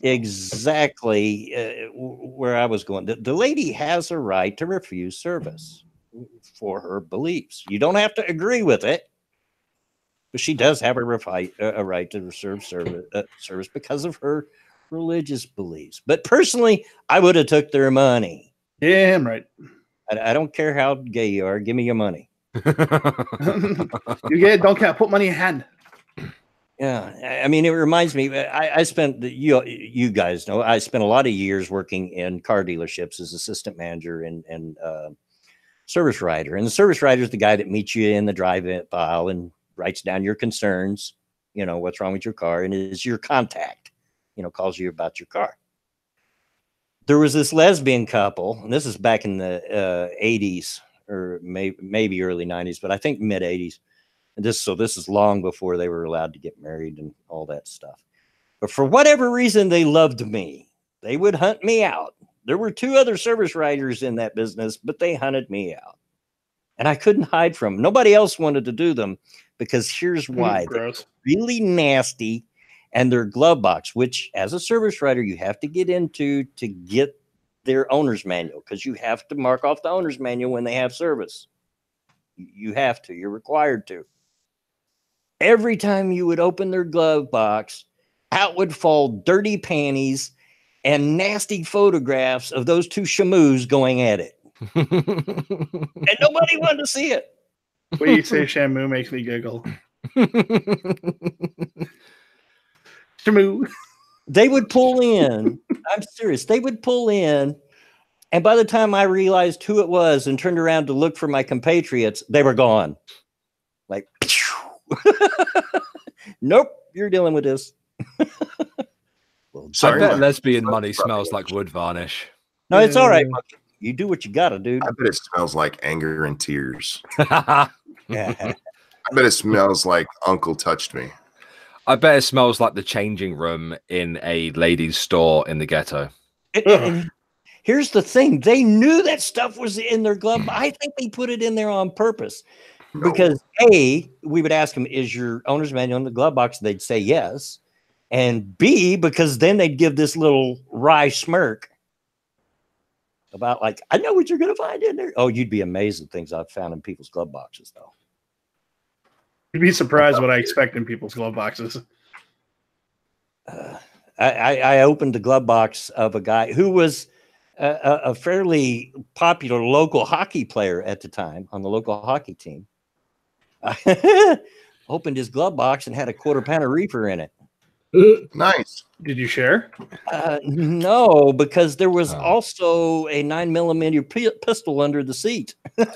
Exactly where I was going. The lady has a right to refuse service for her beliefs. You don't have to agree with it, but she does have a right to reserve service because of her religious beliefs. But personally, I would have took their money. Yeah, I'm right. I don't care how gay you are. Give me your money. You get it, don't care. Put money in hand. Yeah, I mean, it reminds me. I spent you guys know I spent a lot of years working in car dealerships as assistant manager and service writer. And the service writer is the guy that meets you in the drive-in aisle and writes down your concerns. You know what's wrong with your car, and is your contact. Calls you about your car. There was this lesbian couple, and this is back in the 80s or maybe early 90s, but I think mid 80s. And this is long before they were allowed to get married and all that stuff. But for whatever reason, they loved me. They would hunt me out. There were two other service writers in that business, but they hunted me out. And I couldn't hide from them. Nobody else wanted to do them because here's why. They're really nasty. And their glove box, which as a service writer, you have to get into to get their owner's manual, because you have to mark off the owner's manual when they have service. You have to. You're required to. Every time you would open their glove box, out would fall dirty panties and nasty photographs of those two shamoos going at it. And nobody wanted to see it. When you say Shamu makes me giggle. Shamu. They would pull in. I'm serious. They would pull in. And by the time I realized who it was and turned around to look for my compatriots, they were gone. Like, nope, you're dealing with this. Well, I bet lesbian money smells like wood varnish. No, it's all right. You do what you gotta do. I bet it smells like anger and tears. Yeah. I bet it smells like Uncle touched me. I bet it smells like the changing room in a ladies' store in the ghetto. And here's the thing. They knew that stuff was in their glove. I think they put it in there on purpose. Because A, we would ask them, is your owner's manual in the glove box? They'd say yes. And B, because then they'd give this little wry smirk about like, I know what you're going to find in there. Oh, you'd be amazed at things I've found in people's glove boxes, though. You'd be surprised what I expect in people's glove boxes. I opened the glove box of a guy who was a fairly popular local hockey player at the time on the local hockey team. I opened his glove box and had a quarter-pound of reefer in it. Nice. Did you share? No, because there was also a 9mm pistol under the seat. Did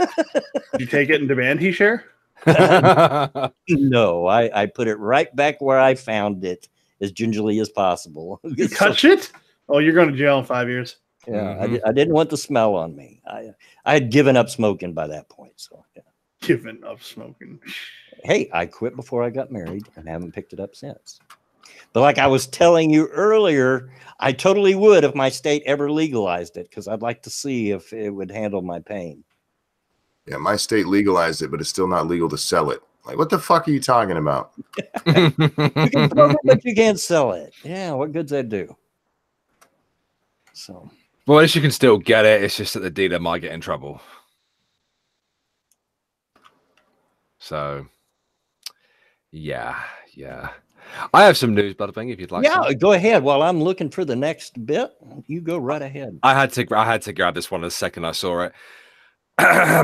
you take it in demand? He share? No, I put it right back where I found it as gingerly as possible. You touch it? Oh, you're going to jail in 5 years. Yeah, I didn't want the smell on me. I had given up smoking by that point. So yeah. Given up smoking. Hey, I quit before I got married and haven't picked it up since. But like I was telling you earlier, I totally would if my state ever legalized it, because I'd like to see if it would handle my pain. Yeah, my state legalized it, but it's still not legal to sell it. Like, what the fuck are you talking about? You can smoke it, but you can't sell it. Yeah, what good's that do? So, well, at least you can still get it. It's just that the dealer might get in trouble. So, yeah. I have some news, Butterfing, if you'd like. Yeah, go ahead. While I'm looking for the next bit, you go right ahead. I had to grab this one the second I saw it.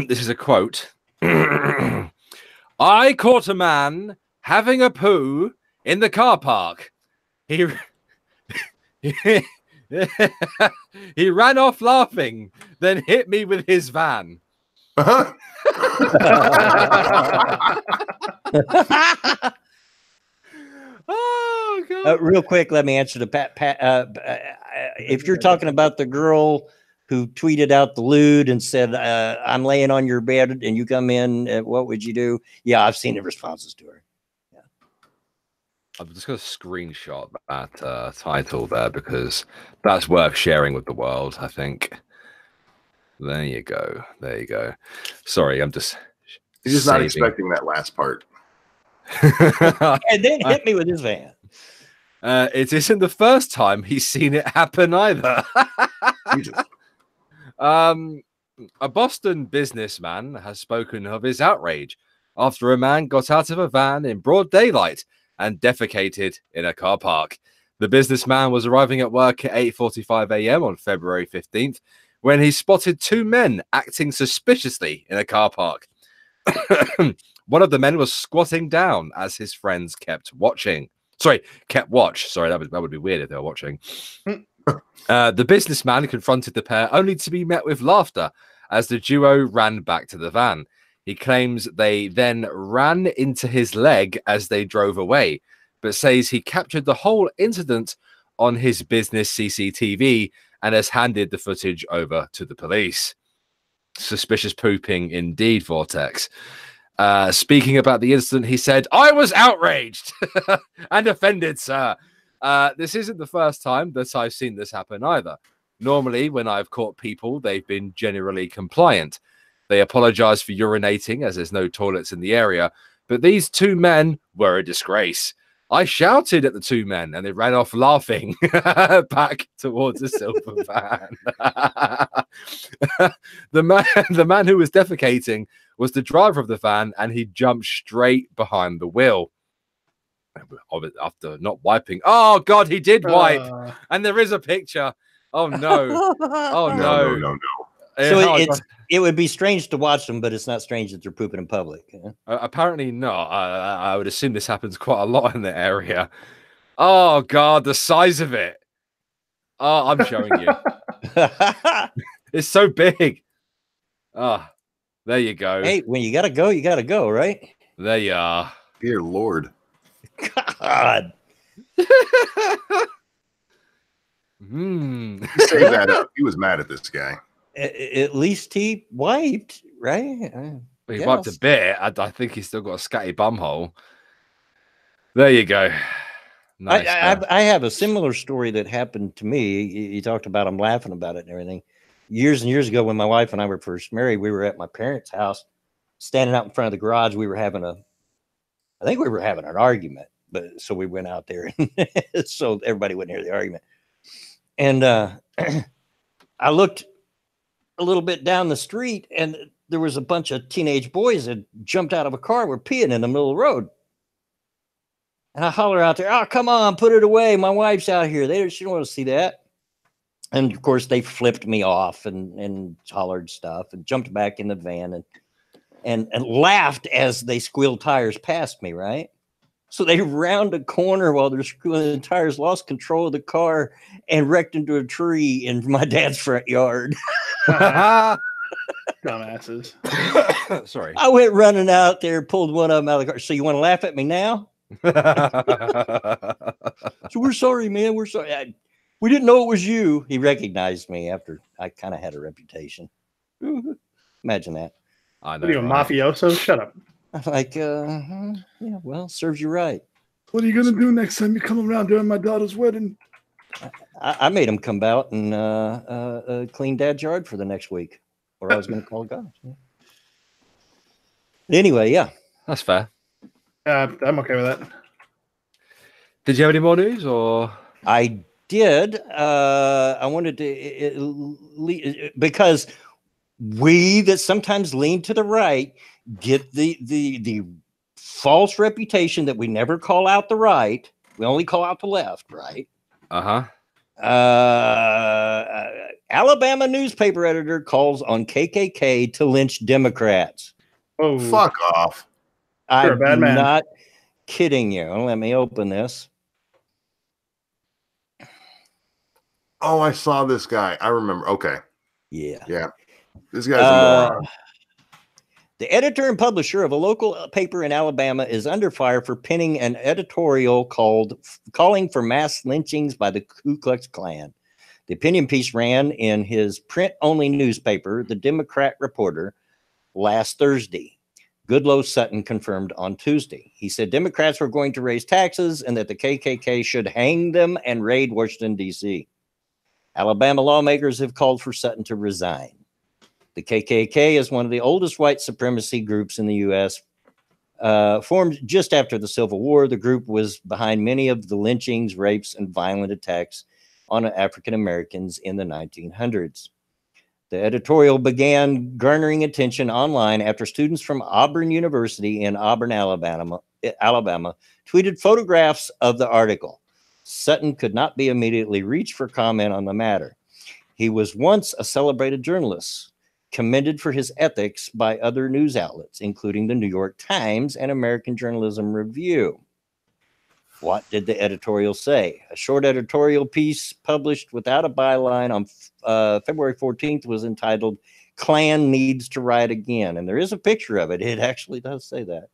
This is a quote. I caught a man having a poo in the car park. He ran off laughing, then hit me with his van. Uh-huh. Oh God! Real quick, let me answer the Pat. If you're talking about the girl who tweeted out the lewd and said, "I'm laying on your bed and you come in, what would you do?" Yeah, I've seen the responses to her. Yeah. I'm just going to screenshot that title there because that's worth sharing with the world, I think. There you go. Sorry, I'm just. He's just not expecting that last part. And then hit me with his van. It isn't the first time he's seen it happen either. A Boston businessman has spoken of his outrage after a man got out of a van in broad daylight and defecated in a car park. The businessman was arriving at work at 8:45 a.m. on February 15th when he spotted two men acting suspiciously in a car park. One of the men was squatting down as his friends kept watch. Sorry, that would be weird if they were watching. The businessman confronted the pair only to be met with laughter as the duo ran back to the van. He claims they then ran into his leg as they drove away, but says he captured the whole incident on his business CCTV and has handed the footage over to the police. Suspicious pooping indeed, Vortex. Speaking about the incident, he said, "I was outraged and offended, sir. This isn't the first time that I've seen this happen either. Normally, when I've caught people, they've been generally compliant. They apologize for urinating as there's no toilets in the area, but these two men were a disgrace. I shouted at the two men and they ran off laughing back towards the silver van." The man who was defecating was the driver of the van and he jumped straight behind the wheel. After not wiping. Oh, God, he did wipe. And there is a picture. Oh, no. Oh, no. So it would be strange to watch them, but it's not strange that they're pooping in public. Yeah? Apparently not. I would assume this happens quite a lot in the area. Oh, God, the size of it. Oh, I'm showing you. It's so big. Oh, there you go. Hey, when you got to go, right? There you are. Dear Lord. God. Save that up. He was mad at this guy. At least he wiped, right? He wiped a bit. I think he's still got a scatty bumhole. There you go. Nice. I have a similar story that happened to me. You talked about I'm laughing about it and everything. Years and years ago, when my wife and I were first married, we were at my parents' house, standing out in front of the garage. We were having I think we were having an argument, but so we went out there so everybody wouldn't hear the argument. And I looked a little bit down the street and there was a bunch of teenage boys that jumped out of a car, were peeing in the middle of the road. And I holler out there, "Oh, come on, put it away. My wife's out here. She don't want to see that." And of course they flipped me off and hollered stuff and jumped back in the van and laughed as they squealed tires past me, right? So they round a corner while they're squealing tires, lost control of the car and wrecked into a tree in my dad's front yard. Dumbasses. Sorry. I went running out there, pulled one of them out of the car. So you want to laugh at me now? So we're sorry, man. We're sorry. We didn't know it was you. He recognized me after I kind of had a reputation. Imagine that. I What know. are you, a Right? mafioso? Shut up. I'm like, yeah, well, serves you right. What are you gonna do next time you come around during my daughter's wedding? I made him come out and clean Dad's yard for the next week, or I was going to call God. Anyway, yeah. That's fair. I'm okay with that. Did you have any more news, or I did. I wanted to because we that sometimes lean to the right get the false reputation that we never call out the right. We only call out the left, right? Alabama newspaper editor calls on KKK to lynch Democrats. Oh, Fuck off. You're a I'm bad man. not kidding you. Let me open this. Oh, I saw this guy. I remember. Okay. Yeah. Yeah. This guy's a moron. The editor and publisher of a local paper in Alabama is under fire for penning an editorial calling for mass lynchings by the Ku Klux Klan. The opinion piece ran in his print-only newspaper, The Democrat Reporter, last Thursday. Goodloe Sutton confirmed on Tuesday. He said Democrats were going to raise taxes and that the KKK should hang them and raid Washington, D.C. Alabama lawmakers have called for Sutton to resign. The KKK is one of the oldest white supremacy groups in the U.S. Formed just after the Civil War, the group was behind many of the lynchings, rapes, and violent attacks on African Americans in the 1900s. The editorial began garnering attention online after students from Auburn University in Auburn, Alabama, tweeted photographs of the article. Sutton could not be immediately reached for comment on the matter. He was once a celebrated journalist, commended for his ethics by other news outlets, including the New York Times and American Journalism Review. What did the editorial say? A short editorial piece published without a byline on February 14th was entitled "Klan Needs to Riot Again." And there is a picture of it. It actually does say that.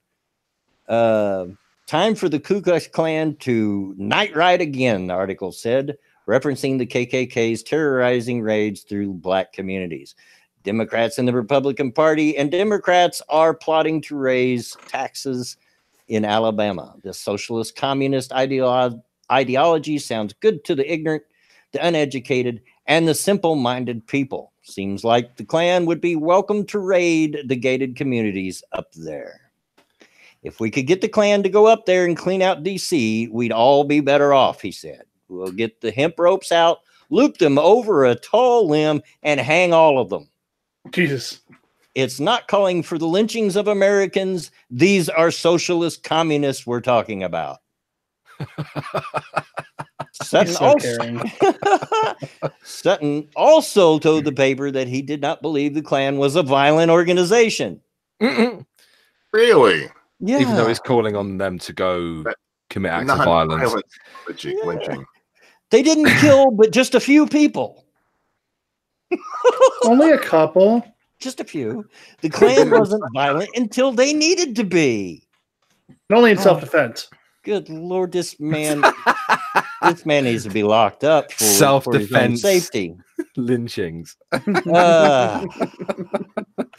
Time for the Ku Klux Klan to night ride again, the article said, referencing the KKK's terrorizing raids through black communities. Democrats in the Republican Party and Democrats are plotting to raise taxes in Alabama. The socialist communist ideology sounds good to the ignorant, the uneducated, and the simple-minded people. Seems like the Klan would be welcome to raid the gated communities up there. If we could get the Klan to go up there and clean out D.C., we'd all be better off, he said. We'll get the hemp ropes out, loop them over a tall limb, and hang all of them. Jesus. It's not calling for the lynchings of Americans. These are socialist communists we're talking about. Sutton, Sutton also told the paper that he did not believe the Klan was a violent organization. Really? Yeah. Even though he's calling on them to go commit acts of violence. Lynching. They didn't kill but just a few people. Only a couple. Just a few. The Klan wasn't violent until they needed to be. Only in self-defense. Good Lord, this man needs to be locked up for Self-defense for his own safety. Lynchings.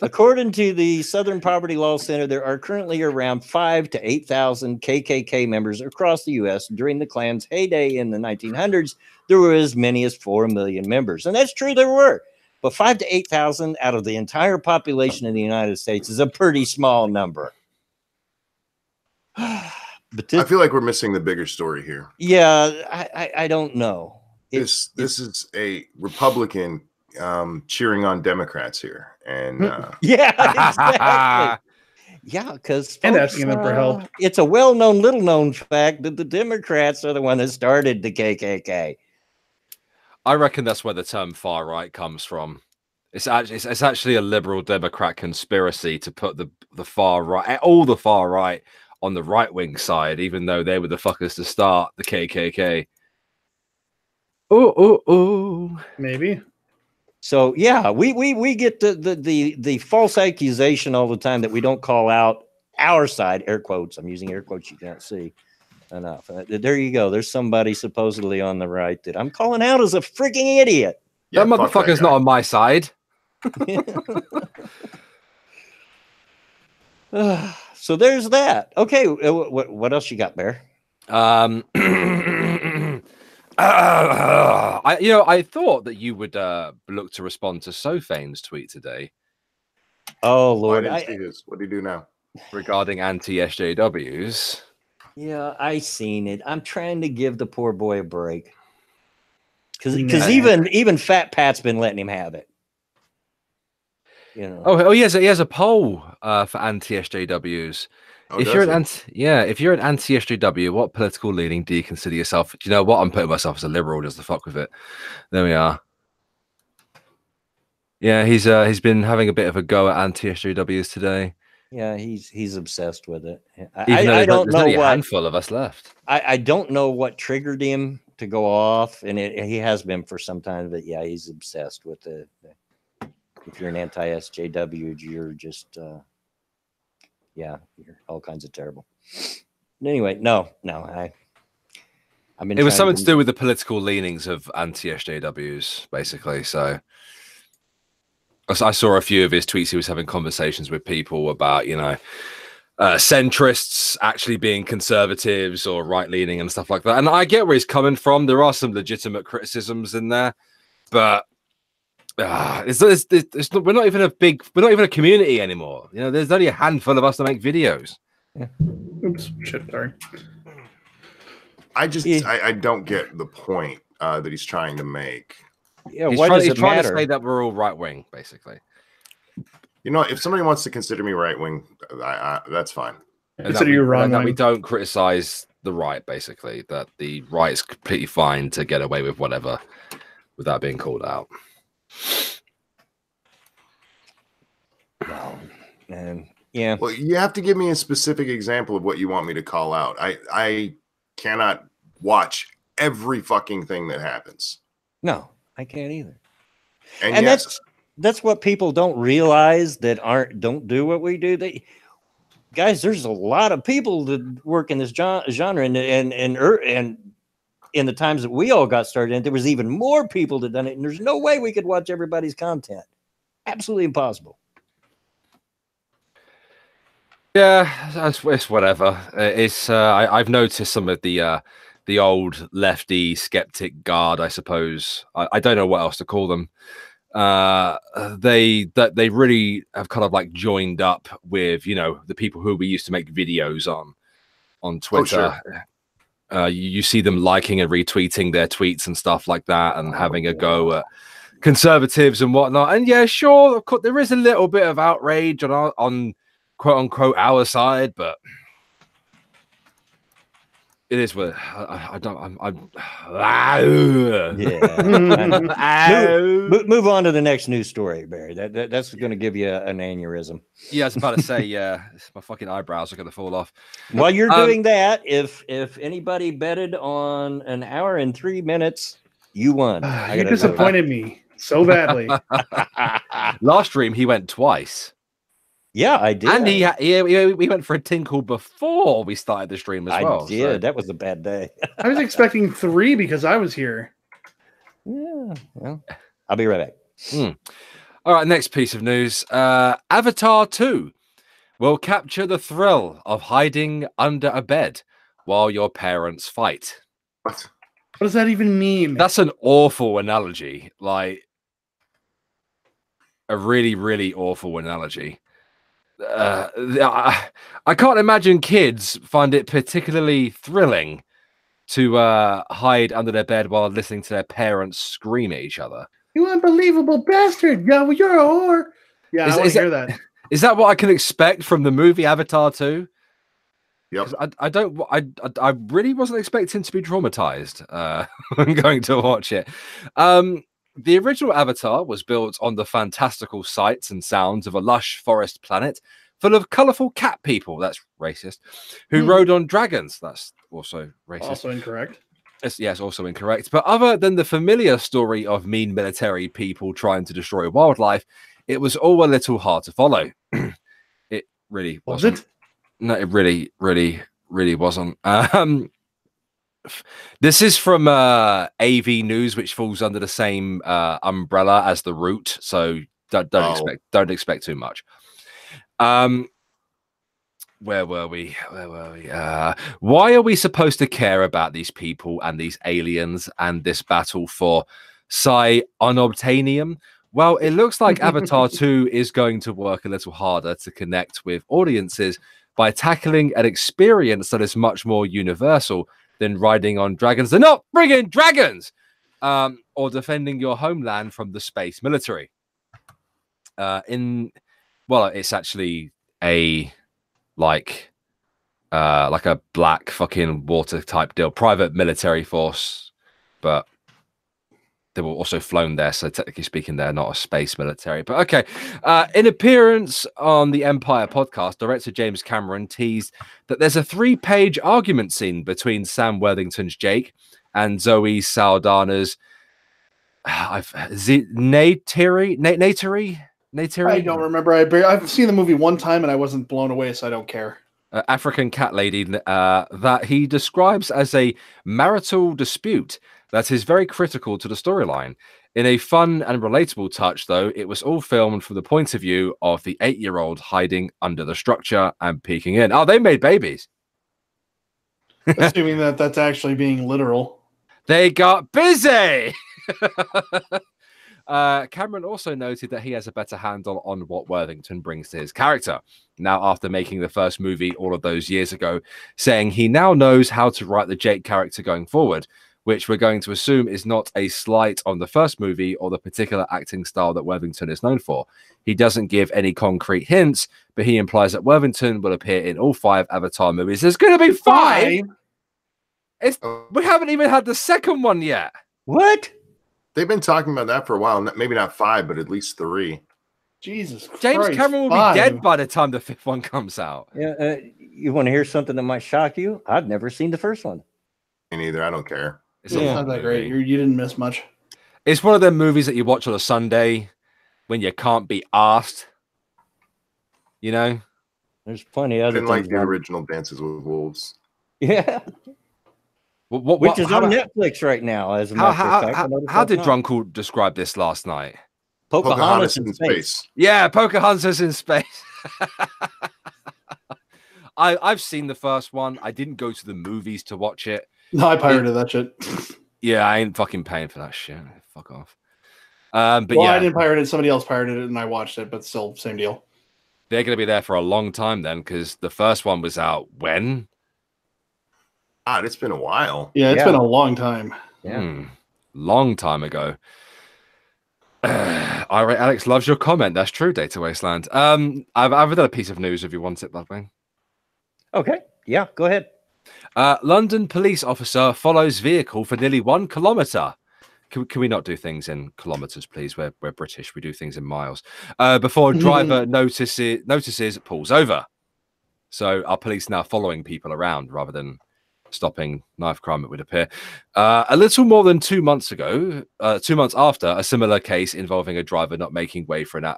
According to the Southern Poverty Law Center, there are currently around 5,000 to 8,000 KKK members across the U.S. During the Klan's heyday in the 1900s, there were as many as 4 million members. And that's true, there were. But 5,000 to 8,000 out of the entire population of the United States is a pretty small number. But I feel like we're missing the bigger story here. Yeah, I don't know. This is a Republican cheering on Democrats here, and yeah, exactly. Yeah, because and asking them for help. It's a well-known, little-known fact that the Democrats are the one that started the KKK. I reckon that's where the term far right comes from. It's actually a liberal Democrat conspiracy to put the far right, all the far right, on the right wing side, even though they were the fuckers to start the KKK. Oh. Maybe. So yeah, we get the false accusation all the time that we don't call out our side, air quotes. I'm using air quotes you can't see enough. There you go. There's somebody supposedly on the right that I'm calling out as a freaking idiot. Yeah, that fuck motherfucker's guy. not on my side. So there's that. Okay, what else you got, Bear? I thought that you would look to respond to Sophane's tweet today Oh I Lord, didn't see his. What do you do now? regarding anti-SJWs. yeah, I seen it. I'm trying to give the poor boy a break because Nah. even Fat Pat's been letting him have it. You know. Oh, he has a poll for anti-SJWs. Oh, If does you're an he? anti-SJW, what political leaning do you consider yourself? Do you know what? I'm putting myself as a liberal just to fuck with it. There we are. Yeah, he's been having a bit of a go at anti-SJWs today. Yeah, he's obsessed with it. Even though I don't there's know only a what handful of us left. I don't know what triggered him to go off, and he has been for some time. But yeah, he's obsessed with it. If you're an anti-SJW, you're just yeah, you're all kinds of terrible. Anyway, no, I've been. It was trying something to do with the political leanings of anti-SJWs, basically. So I saw a few of his tweets. He was having conversations with people about, centrists actually being conservatives or right-leaning and stuff like that. And I get where he's coming from. There are some legitimate criticisms in there, but we're not even a community anymore. There's only a handful of us that make videos. Yeah. Oops, shit, sorry. I don't get the point that he's trying to make. Yeah, He's why trying, does he's it trying matter? to say that we're all right-wing, basically. If somebody wants to consider me right wing, that's fine. And Consider that you we- wrong. and that we Wing. don't criticize the right, basically. That the right is completely fine to get away with whatever without being called out. No, and yeah, Well, you have to give me a specific example of what you want me to call out. I cannot watch every fucking thing that happens. no, I can't either. And yes, that's what people don't realize that don't do what we do. Guys, there's a lot of people that work in this genre, and in the times that we all got started, and there was even more people that done it, and there's no way we could watch everybody's content. Absolutely impossible. Yeah, it's whatever. I've noticed some of the old lefty skeptic guard, I suppose. I don't know what else to call them. They really have kind of like joined up with the people who we used to make videos on Twitter. Oh, sure. You see them liking and retweeting their tweets and stuff like that, and having a go at conservatives and whatnot. And yeah, sure, of course, there is a little bit of outrage on quote unquote our side, but it is what Move on to the next news story, Barry. That's going to give you an aneurysm. Yeah, I was about to say, yeah, my fucking eyebrows are going to fall off. While you're doing that, if anybody betted on an hour and 3 minutes, you won. You disappointed me so badly. Last stream, he went twice. Yeah, I did. And we went for a tinkle before we started the stream as well. I did. So. That was a bad day. I was expecting 3 because I was here. Yeah, well, I'll be right back. All right, next piece of news. Avatar 2 will capture the thrill of hiding under a bed while your parents fight. What does that even mean? That's an awful analogy. Like, a really, really awful analogy. I can't imagine kids find it particularly thrilling to hide under their bed while listening to their parents scream at each other. You unbelievable bastard! Yeah, well, you're a whore. Yeah, I want to hear that. Is that what I can expect from the movie Avatar 2? Yep. I really wasn't expecting to be traumatized when going to watch it. The original Avatar was built on the fantastical sights and sounds of a lush forest planet full of colorful cat people, that's racist, who rode on dragons, that's also racist. Also incorrect. Yes, also incorrect. But other than the familiar story of mean military people trying to destroy wildlife, it was all a little hard to follow. It really Was wasn't. it? No, it really wasn't. This is from AV News, which falls under the same umbrella as The Root, so don't expect too much. Where were we? Why are we supposed to care about these people and these aliens and this battle for unobtainium? Well, it looks like Avatar 2 is going to work a little harder to connect with audiences by tackling an experience that is much more universal than riding on dragons. They're not friggin' dragons! Or defending your homeland from the space military. It's actually like a black fucking water type deal, private military force, but they were also flown there, so technically speaking, they're not a space military. But okay, in appearance on the Empire podcast, director James Cameron teased that there's a 3-page argument scene between Sam Worthington's Jake and Zoe Saldana's Neytiri. I don't remember. I've seen the movie one time and I wasn't blown away, so I don't care. African cat lady that he describes as a marital dispute that is very critical to the storyline. In a fun and relatable touch, though, it was all filmed from the point of view of the 8-year-old hiding under the structure and peeking in. Oh, they made babies. Assuming that that's actually being literal. They got busy! Cameron also noted that he has a better handle on what Worthington brings to his character. Now, after making the first movie all of those years ago, saying he now knows how to write the Jake character going forward, which we're going to assume is not a slight on the first movie or the particular acting style that Worthington is known for. He doesn't give any concrete hints, but he implies that Worthington will appear in all 5 Avatar movies. There's going to be 5! We haven't even had the second one yet. What? They've been talking about that for a while. Maybe not 5, but at least 3. Jesus Christ. James Cameron will 5. be dead by the time the 5th one comes out. Yeah, you want to hear something that might shock you? I've never seen the first one. Me neither. I don't care. It's It's not that great. You didn't miss much. It's one of them movies that you watch on a Sunday when you can't be asked. You know? There's plenty I other didn't like things. the original Dances with Wolves. Yeah. Which is on Netflix right now, as a matter of fact. How did Drunkle describe this last night? Pocahontas in space. Yeah, Pocahontas in space. I've seen the first one. I didn't go to the movies to watch it. No, I pirated that shit. Yeah, I ain't fucking paying for that shit. Fuck off. But well, yeah, I didn't pirate it. Somebody else pirated it, and I watched it. But still, same deal. They're going to be there for a long time then, because the first one was out when? God, it's been a while. Yeah, it's been a long time. Yeah. Long time ago. All right, Alex loves your comment. That's true, Data Wasteland. I've done a piece of news if you want it, Bloodwing. Okay. Yeah, go ahead. London police officer follows vehicle for nearly 1 kilometre. Can we not do things in kilometres, please? We're British. We do things in miles. Before driver notices, pulls over. So our police now following people around rather than stopping knife crime, it would appear. A little more than 2 months ago, 2 months after, a similar case involving a driver not making way for an Let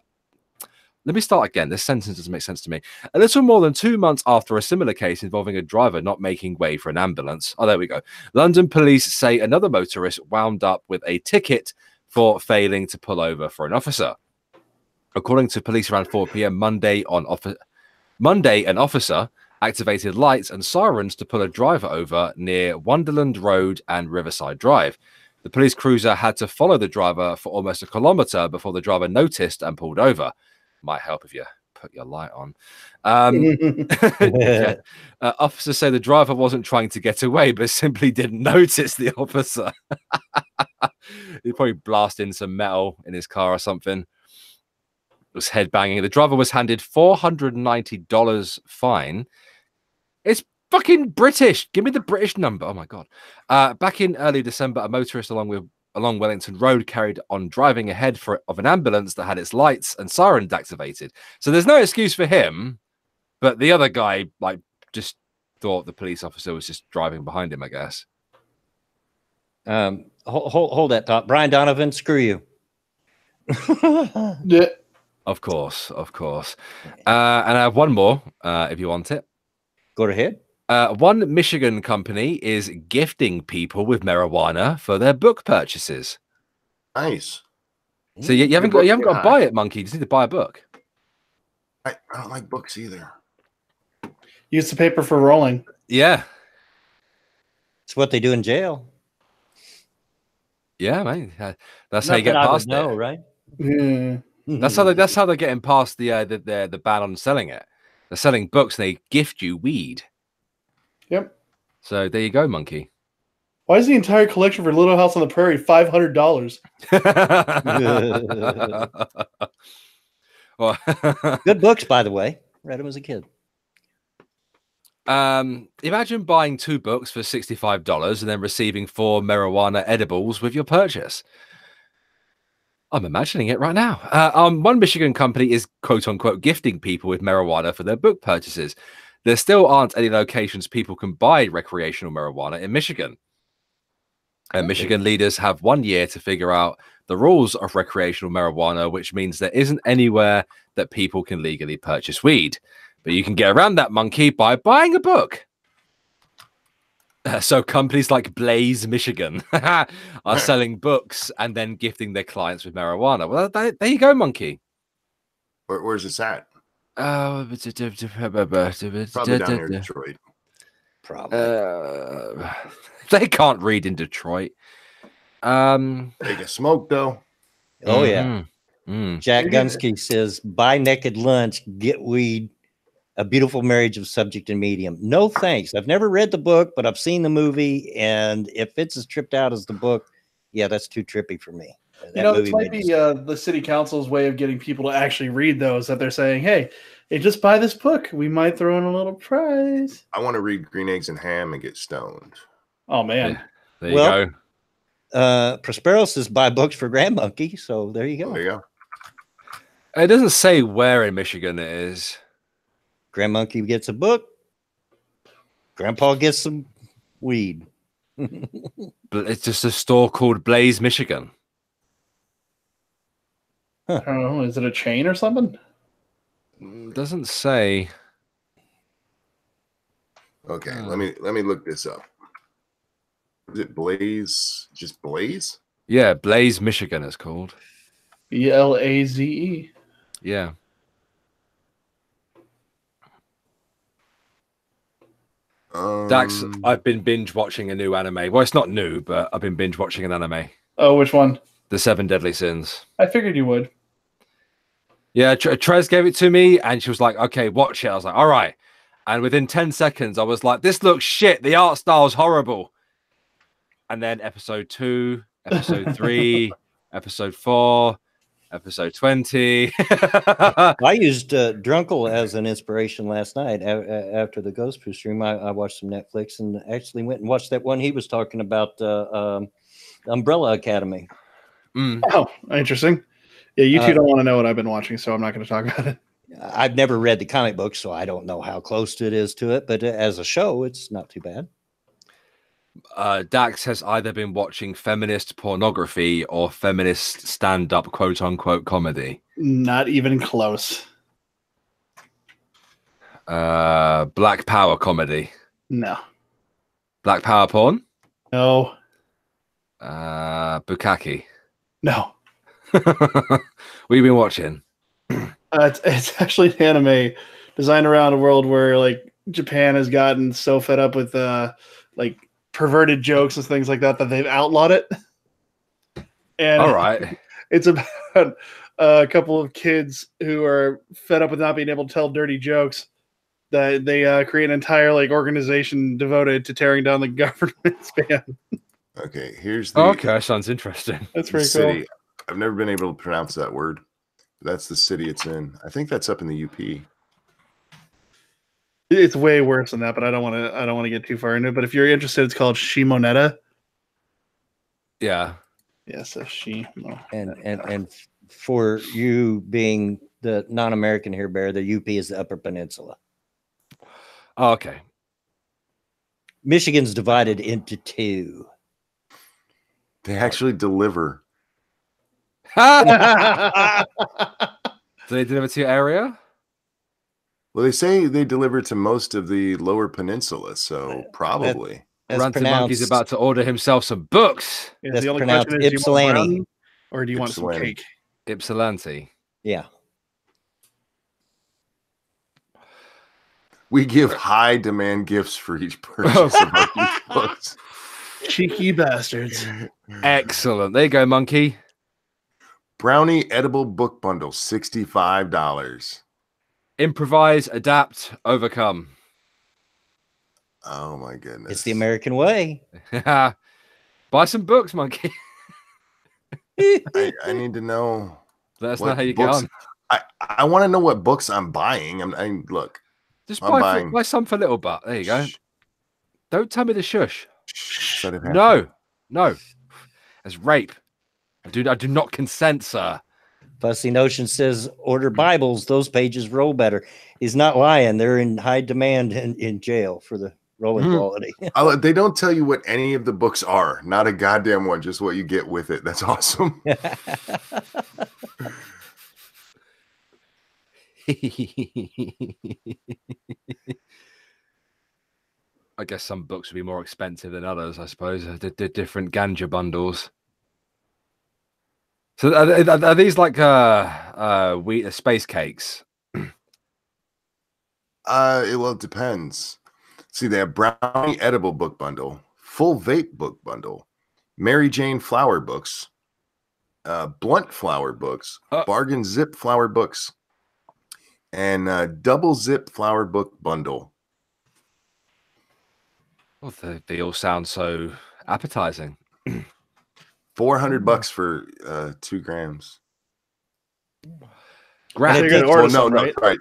me start again. This sentence doesn't make sense to me. A little more than 2 months after a similar case involving a driver not making way for an ambulance. Oh, there we go. London police say another motorist wound up with a ticket for failing to pull over for an officer. According to police around 4 p.m. Monday, an officer activated lights and sirens to pull a driver over near Wonderland Road and Riverside Drive. The police cruiser had to follow the driver for almost a kilometre before the driver noticed and pulled over. Might help if you put your light on. Officers say the driver wasn't trying to get away, but simply didn't notice the officer. He probably blasted in some metal in his car or something. Was headbanging. The driver was handed $490 fine. It's fucking British. Give me the British number. Oh my god. Back in early December, a motorist along Wellington Road carried on driving ahead of an ambulance that had its lights and sirens activated. So there's no excuse for him, but the other guy just thought the police officer was just driving behind him, I guess. Hold that thought. Brian Donovan, screw you. Yeah. Of course, of course. And I have one more, if you want it. Go ahead. One Michigan company is gifting people with marijuana for their book purchases. Nice. So you haven't got to buy it, Monkey. You just need to buy a book. I don't like books either. Use the paper for rolling. Yeah. It's what they do in jail. Yeah, man. That's how you get Nothing I would past know, it. right? Yeah. That's how they're getting past the ban on selling it. They're selling books and they gift you weed. Yep. So there you go, Monkey. Why is the entire collection for Little House on the Prairie $500? Well, Good books, by the way. Read them as a kid. imagine buying 2 books for $65 and then receiving 4 marijuana edibles with your purchase. I'm imagining it right now. One Michigan company is quote unquote gifting people with marijuana for their book purchases. There still aren't any locations people can buy recreational marijuana in Michigan. And Michigan leaders have 1 year to figure out the rules of recreational marijuana, which means there isn't anywhere that people can legally purchase weed. But you can get around that, Monkey, by buying a book. So companies like Blaze Michigan are selling books and then gifting their clients with marijuana. Well, there you go, Monkey. Where's this at? Probably Probably down near Detroit. Probably. They can't read in Detroit. Take a smoke though. Oh yeah. Jack Gunsky says, "Buy naked lunch, get weed. A beautiful marriage of subject and medium." No thanks. I've never read the book, but I've seen the movie, and if it's as tripped out as the book, yeah, that's too trippy for me. This might be the city council's way of getting people to actually read those. That they're saying, "Hey, just buy this book. We might throw in a little prize." I want to read Green Eggs and Ham and get stoned. Oh man, yeah, there you go. Prospero says, "Buy books for Grand Monkey." So there you go. There you go. It doesn't say where in Michigan it is. Grand Monkey gets a book. Grandpa gets some weed. But it's just a store called Blaze Michigan. I don't know. Is it a chain or something? Doesn't say. Okay, let me look this up. Is it Blaze? Just Blaze? Yeah, Blaze Michigan is called. BLAZE. Yeah. Dax, I've been binge watching a new anime. Well, it's not new, but I've been binge watching an anime. Oh, which one? The 7 Deadly Sins. I figured you would. Yeah, Trez gave it to me, and she was like, "Okay, watch it." I was like, "All right." And within 10 seconds, I was like, "This looks shit. The art style's horrible." And then episode 2, episode 3, episode 4, episode 20. I used Drunkle as an inspiration last night after the Ghost Poo stream. I watched some Netflix and actually went and watched that one he was talking about, Umbrella Academy. Oh, interesting. Yeah, you two don't want to know what I've been watching, so I'm not going to talk about it. I've never read the comic book, so I don't know how close it is to it, but as a show, it's not too bad. Dax has either been watching feminist pornography or feminist stand-up quote-unquote comedy. Not even close. Black power comedy. No. Black power porn? No. Bukkake. No. What have you been watching? It's actually an anime designed around a world where like Japan has gotten so fed up with like perverted jokes and things like that they've outlawed it. And all right, it's about a couple of kids who are fed up with not being able to tell dirty jokes. That they create an entire like organization devoted to tearing down the government span. Okay, here's the okay, sounds interesting. That's pretty city. cool. I've never been able to pronounce that word. That's the city it's in. I think that's up in the UP. It's way worse than that, but I don't want to get too far into it. But if you're interested, it's called Shimoneta. Yeah. Yes, so Shimo. And for you being the non-American here, Bear, the UP is the Upper Peninsula. Oh, okay. Michigan's divided into 2. They actually deliver. Do they deliver to your area? Well, they say they deliver to most of the lower peninsula, so probably. That's Ranting Monkey's pronounced. about to order himself some books. Yeah, That's the only pronounced question is, do you want Ypsilanti. brownie or do you want some Ypsilanti. cake? Ypsilanti. Yeah. We give high demand gifts for each purchase of our huge books. Cheeky bastards. Excellent. There you go, Monkey. Brownie edible book bundle, $65. Improvise, adapt, overcome. Oh my goodness. It's the American way. Buy some books, Monkey. I need to know. Let us what know how you get books- on. I want to know what books I'm buying. Look. Just I'm buy, buying- buy some for little butt. There you go. Shh, Don't tell me to shush. shh, let it happen. No, no. That's rape. I do not consent, sir. Fussy Notion says order Bibles. Those pages roll better. He's not lying. They're in high demand in jail for the rolling quality. They don't tell you what any of the books are. Not a goddamn one. Just what you get with it. That's awesome. I guess some books would be more expensive than others, I suppose. The different ganja bundles. So are these like wheat space cakes? It depends. See, they have brownie edible book bundle, full vape book bundle, Mary Jane flower books, blunt flower books, bargain zip flower books, and double zip flower book bundle. Well, they all sound so appetizing. $400 for 2 grams. So you're it gonna takes- order No, some, no, right? right.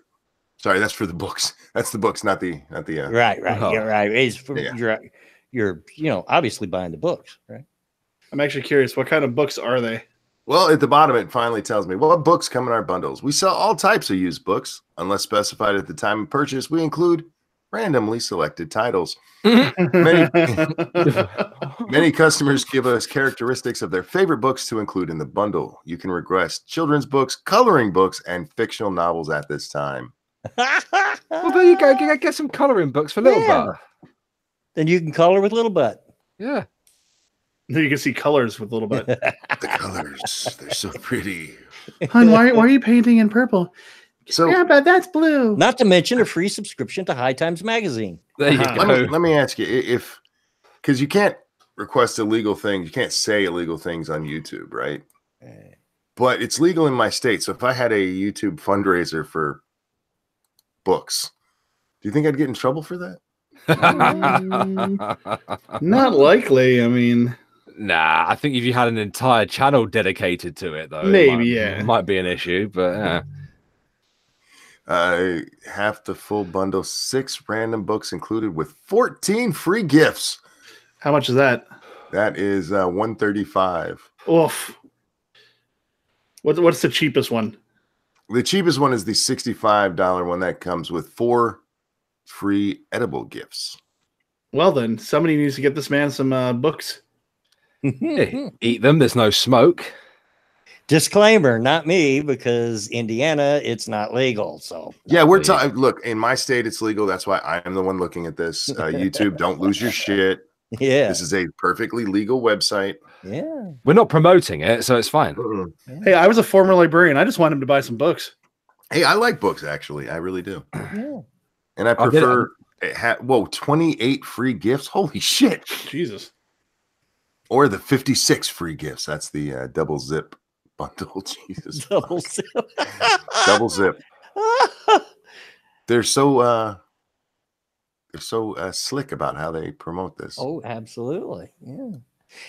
Sorry, that's for the books. That's the books, not the. Right. Oh. Yeah, right. It's for, Yeah. you're obviously buying the books, right? I'm actually curious. What kind of books are they? Well, at the bottom, it finally tells me what books come in our bundles. We sell all types of used books, unless specified at the time of purchase. We include randomly selected titles. Many customers give us characteristics of their favorite books to include in the bundle. You can request children's books, coloring books, and fictional novels at this time. Well, there you go. Get some coloring books for little Yeah. butt. Then you can color with little butt. Yeah. You can see colors with a little bit. The colors, they're so pretty. Hon, why are you painting in purple? So Yeah, but that's blue. Not to mention a free subscription to High Times magazine. There you Uh-huh. go. let me ask you, because you can't request illegal things, you can't say illegal things on YouTube, right? But it's legal in my state. So if I had a YouTube fundraiser for books, do you think I'd get in trouble for that? Not likely. I mean, Nah, I think if you had an entire channel dedicated to it, though, Maybe, it might be an issue. But Half the full bundle, 6 random books included with 14 free gifts. how much is that? That is $135. Oof. What's the cheapest one? The cheapest one is the $65 one that comes with 4 free edible gifts. Well, then somebody needs to get this man some books. hey, eat them. There's no smoke. Disclaimer, not me, because Indiana, it's not legal. So Yeah, we're me. talking. Look, in my state, it's legal. That's why I am the one looking at this. YouTube, don't lose your shit. yeah, This is a perfectly legal website. yeah. We're not promoting it, so it's fine. Hey, I was a former librarian. I just want him to buy some books. Hey, I like books, actually. I really do. Yeah. And I I'll get it. prefer, 28 free gifts. Holy shit. Jesus. Or the 56 free gifts. That's the double zip bundle. Jesus. Double fuck. zip. Double zip. They're so slick about how they promote this. Oh, absolutely. Yeah.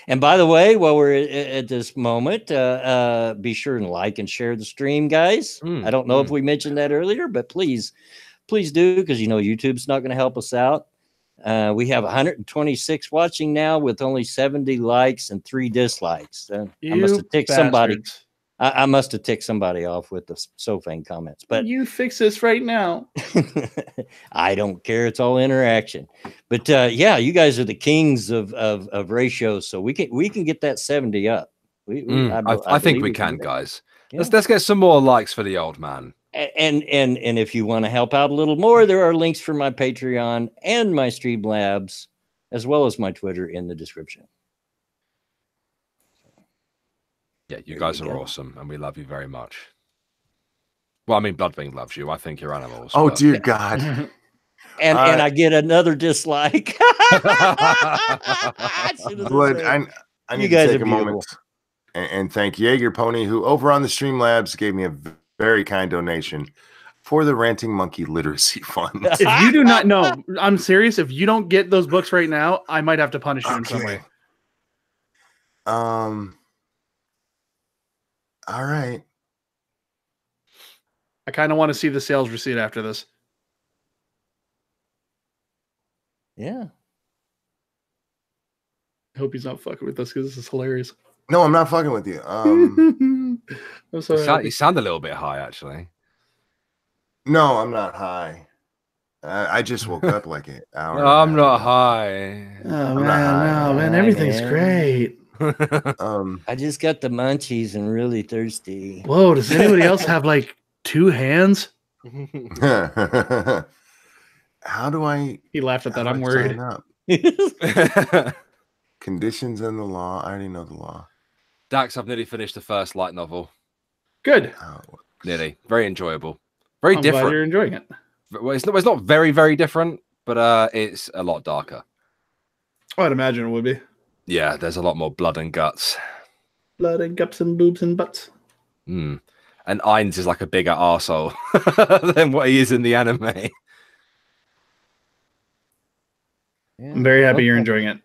And by the way, while we're at this moment, be sure and like and share the stream, guys. I don't know if we mentioned that earlier, but please do, because YouTube's not going to help us out. We have 126 watching now with only 70 likes and 3 dislikes. I must have ticked somebody. Bastards. I must have ticked somebody off with the Sofang comments, but You fix this right now. I don't care. It's all interaction. But yeah, you guys are the kings of ratios, so we can get that 70 up. I think believe we do can, that. guys. Yeah. Let's get some more likes for the old man. And if you want to help out a little more, there are links for my Patreon and my Streamlabs, as well as my Twitter in the description. Yeah, you There guys you are go. awesome, and we love you very much. Well, I mean, Bloodwing loves you. I think you're animals. Oh but- dear God! And I get another dislike. As soon as I Blood, say it. I You need guys to take are a moment and thank Jaeger Pony, who over on the Streamlabs gave me a very kind donation for the Ranting Monkey Literacy Fund. If you do not know, I'm serious. If you don't get those books right now, I might have to punish you in some way. All right. I kind of want to see the sales receipt after this. Yeah. I hope he's not fucking with us because this is hilarious. No, I'm not fucking with you. I'm so happy. You sound a little bit high, actually. No, I'm not high. I just woke up like an hour. and a I'm half not ago. high. Oh I'm not man, high. no, man, Hi, everything's man. great. I just got the munchies and really thirsty. Whoa, does anybody else have like 2 hands? How do I? He laughed at how that. do I'm I worried. sign up? Conditions and the law. I already know the law. Dax, I've nearly finished the first light novel. Good. Oh, Nearly. Very enjoyable. Very I'm glad different. you're enjoying it. Well, it's not very, very different, but it's a lot darker. I'd imagine it would be. Yeah, there's a lot more blood and guts. Blood and guts and boobs and butts. And Ainz is like a bigger arsehole than what he is in the anime. I'm very happy you're enjoying it.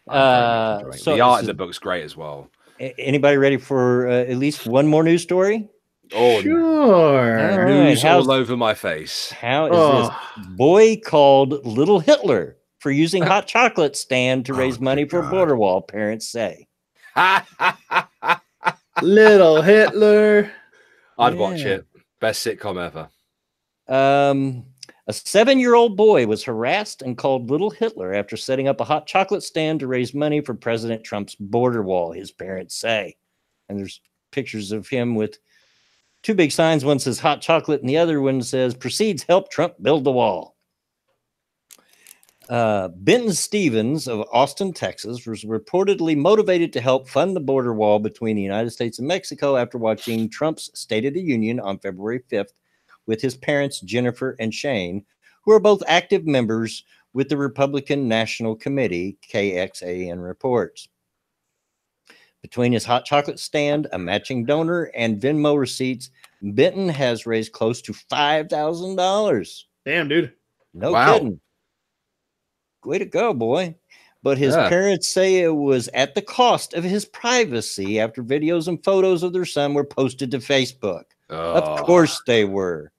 I'm very much enjoying it. so The art is in the book's great as well. Anybody ready for at least one more news story? Oh, Sure. All right. news how's- all over my face. How is Oh. this? Boy called Little Hitler for using hot chocolate stand to Oh, raise money good for God. border wall, parents say. Little Hitler. I'd watch Yeah. it. Best sitcom ever. A 7-year-old boy was harassed and called Little Hitler after setting up a hot chocolate stand to raise money for President Trump's border wall, his parents say. And there's pictures of him with 2 big signs. One says hot chocolate and the other one says proceeds help Trump build the wall. Benton Stevens of Austin, Texas, was reportedly motivated to help fund the border wall between the United States and Mexico after watching Trump's State of the Union on February 5th with his parents, Jennifer and Shane, who are both active members with the Republican National Committee, KXAN reports. Between his hot chocolate stand, a matching donor, and Venmo receipts, Benton has raised close to $5,000. Damn, dude. No Wow. kidding. Way to go, boy. But his Yeah. parents say it was at the cost of his privacy after videos and photos of their son were posted to Facebook. Of course they were.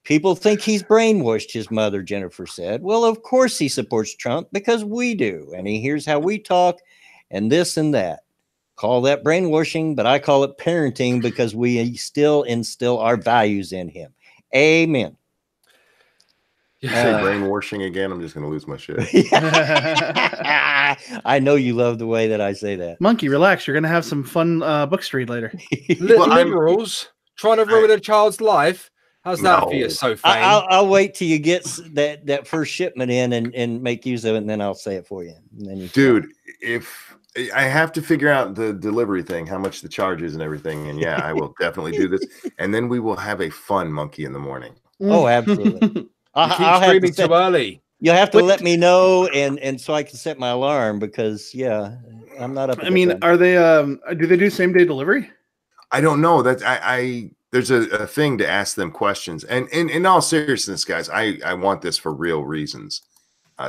People think he's brainwashed, his mother, Jennifer said. Well, of course he supports Trump because we do. And he hears how we talk and this and that. Call that brainwashing, but I call it parenting because we still instill our values in him. Amen. You say brainwashing again, I'm just going to lose my shit. I know you love the way that I say that. Monkey, relax. You're going to have some fun books to read later. Well, I'm- Liberals trying to ruin a child's life. How's that for you, No. so I'll wait till you get that first shipment in and make use of it, and then I'll say it for you. And then you Dude, if I have to figure out the delivery thing, how much the charge is and everything, and yeah, I will definitely do this. And then we will have a fun monkey in the morning. Oh, absolutely. You I'll keep have to screaming set- too early. You'll have to let me know, and so I can set my alarm because I'm not up. I mean, are they do they do same day delivery? I don't know. That's I there's a thing to ask them questions. And in all seriousness, guys, I want this for real reasons.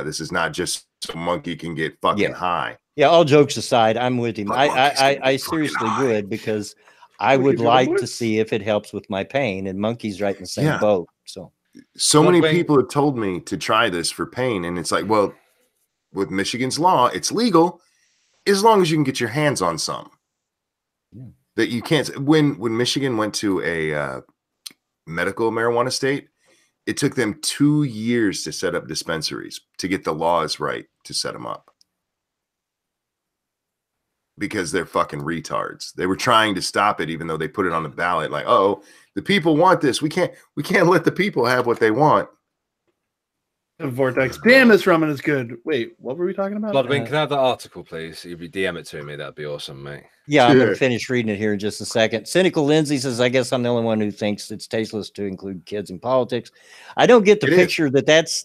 This is not just so monkey can get fucking high. Yeah, all jokes aside, I'm with him. Fuck I monkeys, I fucking seriously high. would because I Would would you do like it? to see if it helps with my pain, and monkey's right in the same Yeah. boat. So So many Bloodwing. people have told me to try this for pain, and it's like, well, with Michigan's law, it's legal as long as you can get your hands on some. Yeah. that you can't. When Michigan went to a medical marijuana state, it took them 2 years to set up dispensaries to get the laws right to set them up. Because they're fucking retards. They were trying to stop it, even though they put it on the ballot. Like, oh, the people want this. We can't let the people have what they want. Vortex. Damn, this ramen is good. Wait, what were we talking about? Bloodwing, can I have that article, please? If you DM it to me, that'd be awesome, mate. Yeah, I'm going to finish reading it here in just a second. Cynical Lindsay says, I guess I'm the only one who thinks it's tasteless to include kids in politics. I don't get the picture that's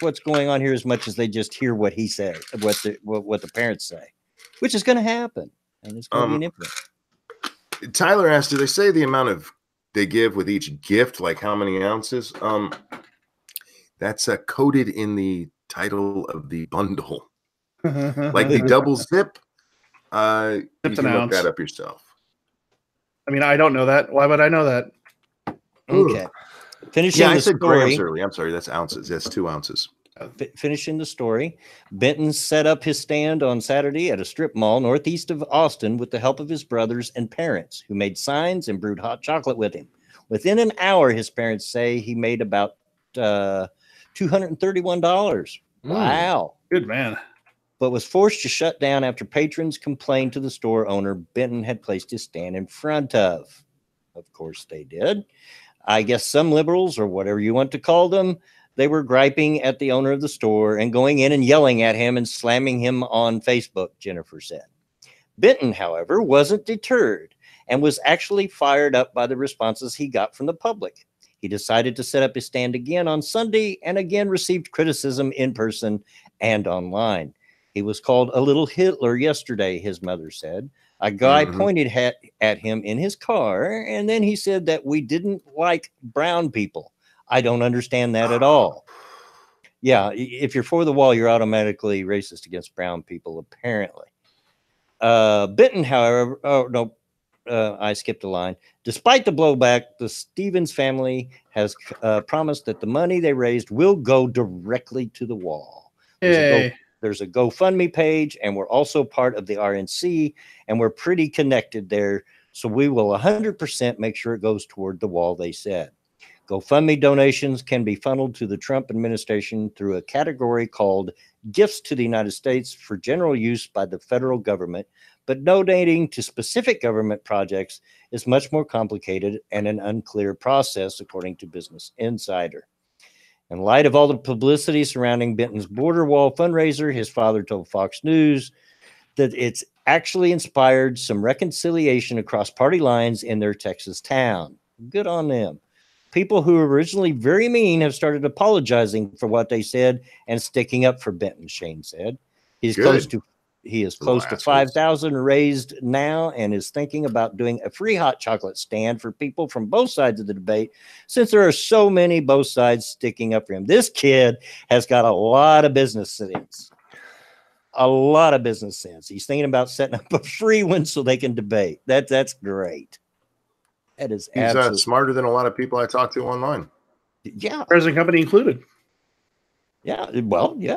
what's going on here as much as they just hear what he said, what the parents say, which is going to happen. And it's going to be an influence. Tyler asked, do they say the amount of they give with each gift, like how many ounces? That's coded in the title of the bundle. Like the double zip. You can look that up yourself. I mean, I don't know that. Why would I know that? Okay. Finishing I the said story. grams early. I'm sorry, that's ounces. That's 2 ounces. Finishing the story, Benton set up his stand on Saturday at a strip mall northeast of Austin with the help of his brothers and parents, who made signs and brewed hot chocolate with him. Within an hour, his parents say he made about $231. Wow. Good man. But was forced to shut down after patrons complained to the store owner Benton had placed his stand in front of. Of course they did. I guess some liberals, or whatever you want to call them, they were griping at the owner of the store and going in and yelling at him and slamming him on Facebook, Jennifer said. Benton, however, wasn't deterred and was actually fired up by the responses he got from the public. He decided to set up his stand again on Sunday and again received criticism in person and online. He was called a little Hitler yesterday, his mother said. A guy pointed at him in his car, and then he said that we didn't like brown people. I don't understand that at all. Yeah, if you're for the wall, you're automatically racist against brown people, apparently. Benton, however, I skipped a line. Despite the blowback, the Stevens family has promised that the money they raised will go directly to the wall. There's a GoFundMe page, and we're also part of the RNC, and we're pretty connected there. So we will 100% make sure it goes toward the wall, they said. GoFundMe donations can be funneled to the Trump administration through a category called Gifts to the United States for general use by the federal government, but donating to specific government projects is much more complicated and an unclear process, according to Business Insider. In light of all the publicity surrounding Benton's border wall fundraiser, his father told Fox News that it's actually inspired some reconciliation across party lines in their Texas town. Good on them. People who were originally very mean have started apologizing for what they said and sticking up for Benton, Shane said. He is close to 5,000 raised now and is thinking about doing a free hot chocolate stand for people from both sides of the debate, since there are so many both sides sticking up for him. This kid has got a lot of business sense. A lot of business sense. He's thinking about setting up a free one so they can debate. That's great. That is He's smarter than a lot of people I talk to online. Yeah. Present company included. Yeah, well, yeah.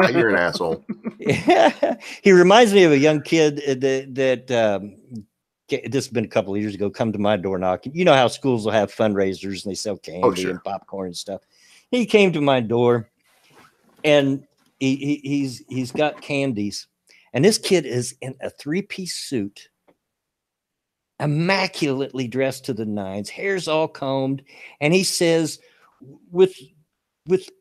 You're an asshole. Yeah. He reminds me of a young kid that this has been a couple of years ago, come to my door knocking. You know how schools will have fundraisers and they sell candy and popcorn and stuff. He came to my door and he's got candies. And this kid is in a 3-piece suit, immaculately dressed to the nines, hair's all combed. And he says, with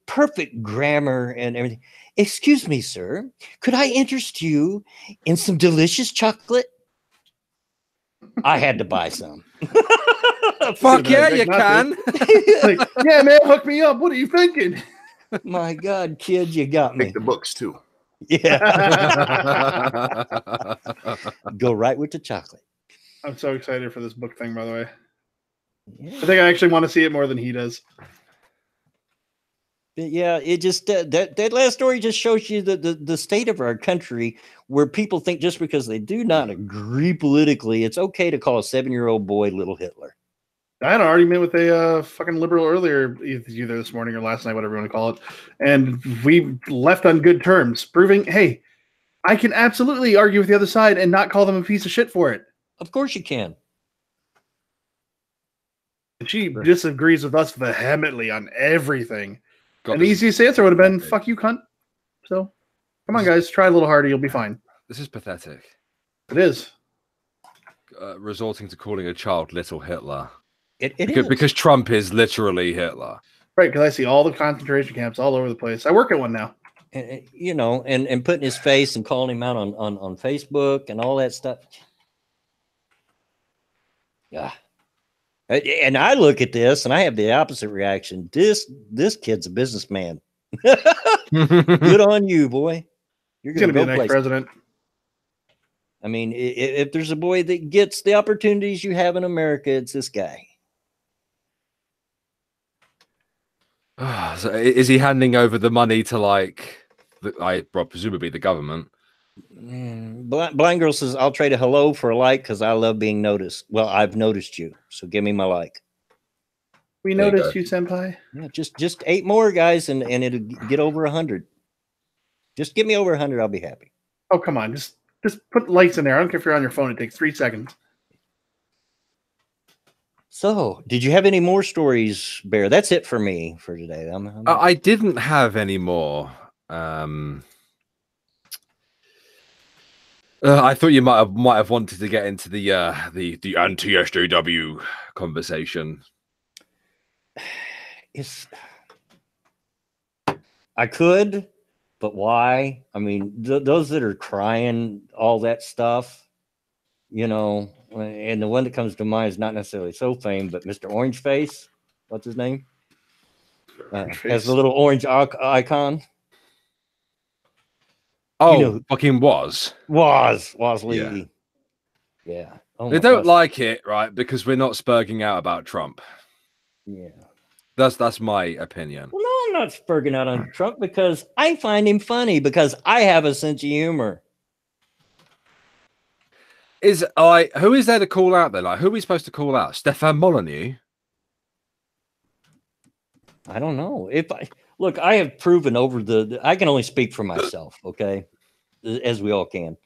perfect grammar and everything, "Excuse me, sir, could I interest you in some delicious chocolate?" I had to buy some. Fuck yeah, you can. Like, yeah, man, hook me up. What are you thinking? My God, kid, you got me. Take the books too. Yeah. Go right with the chocolate. I'm so excited for this book thing, by the way. Yeah. I think I actually want to see it more than he does. Yeah, it just that last story just shows you the state of our country, where people think just because they do not agree politically, it's okay to call a 7-year-old boy little Hitler. I had an argument with a fucking liberal earlier, either this morning or last night, whatever you want to call it, and we left on good terms, proving, hey, I can absolutely argue with the other side and not call them a piece of shit for it. Of course you can. She disagrees with us vehemently on everything. God, And the this, easiest answer would have been, pathetic. fuck you, cunt. So, come on, guys. Try a little harder. You'll be fine. this is pathetic. It is. Resorting to calling a child little Hitler. It because, is. because Trump is literally Hitler. Right, because I see all the concentration camps all over the place. I work at one now. You know, and putting his face and calling him out on Facebook and all that stuff. Yeah. And I look at this and I have the opposite reaction. This kid's a businessman. Good on you, boy. You're He's going to be go the next places. president. I mean, if there's a boy that gets the opportunities you have in America, it's this guy. So is he handing over the money to presumably the government? Blind Girl says, I'll trade a hello for a like because I love being noticed. Well, I've noticed you, so give me my like. We There you noticed go. you, senpai. Yeah, just 8 more, guys, and it'll get over 100. Just get me over 100, I'll be happy. Oh, come on. Just put likes in there. I don't care if you're on your phone. It takes 3 seconds. Oh. So, did you have any more stories, Bear? That's it for me for today. I didn't have any more. I thought you might have wanted to get into the anti-SJW conversation. I could, but why? I mean, those that are crying, all that stuff, you know, and the one that comes to mind is not necessarily so famed, but Mr. Orange Face, what's his name? Has the little orange icon. Oh, You know, fucking was Lee. Yeah. Oh they don't like it, right? Because we're not spurging out about Trump. Yeah. That's my opinion. Well, no, I'm not spurging out on Trump because I find him funny because I have a sense of humor. Who is there to call out then? Like, who are we supposed to call out? Stefan Molyneux? I don't know. I have proven I can only speak for myself, okay? As we all can.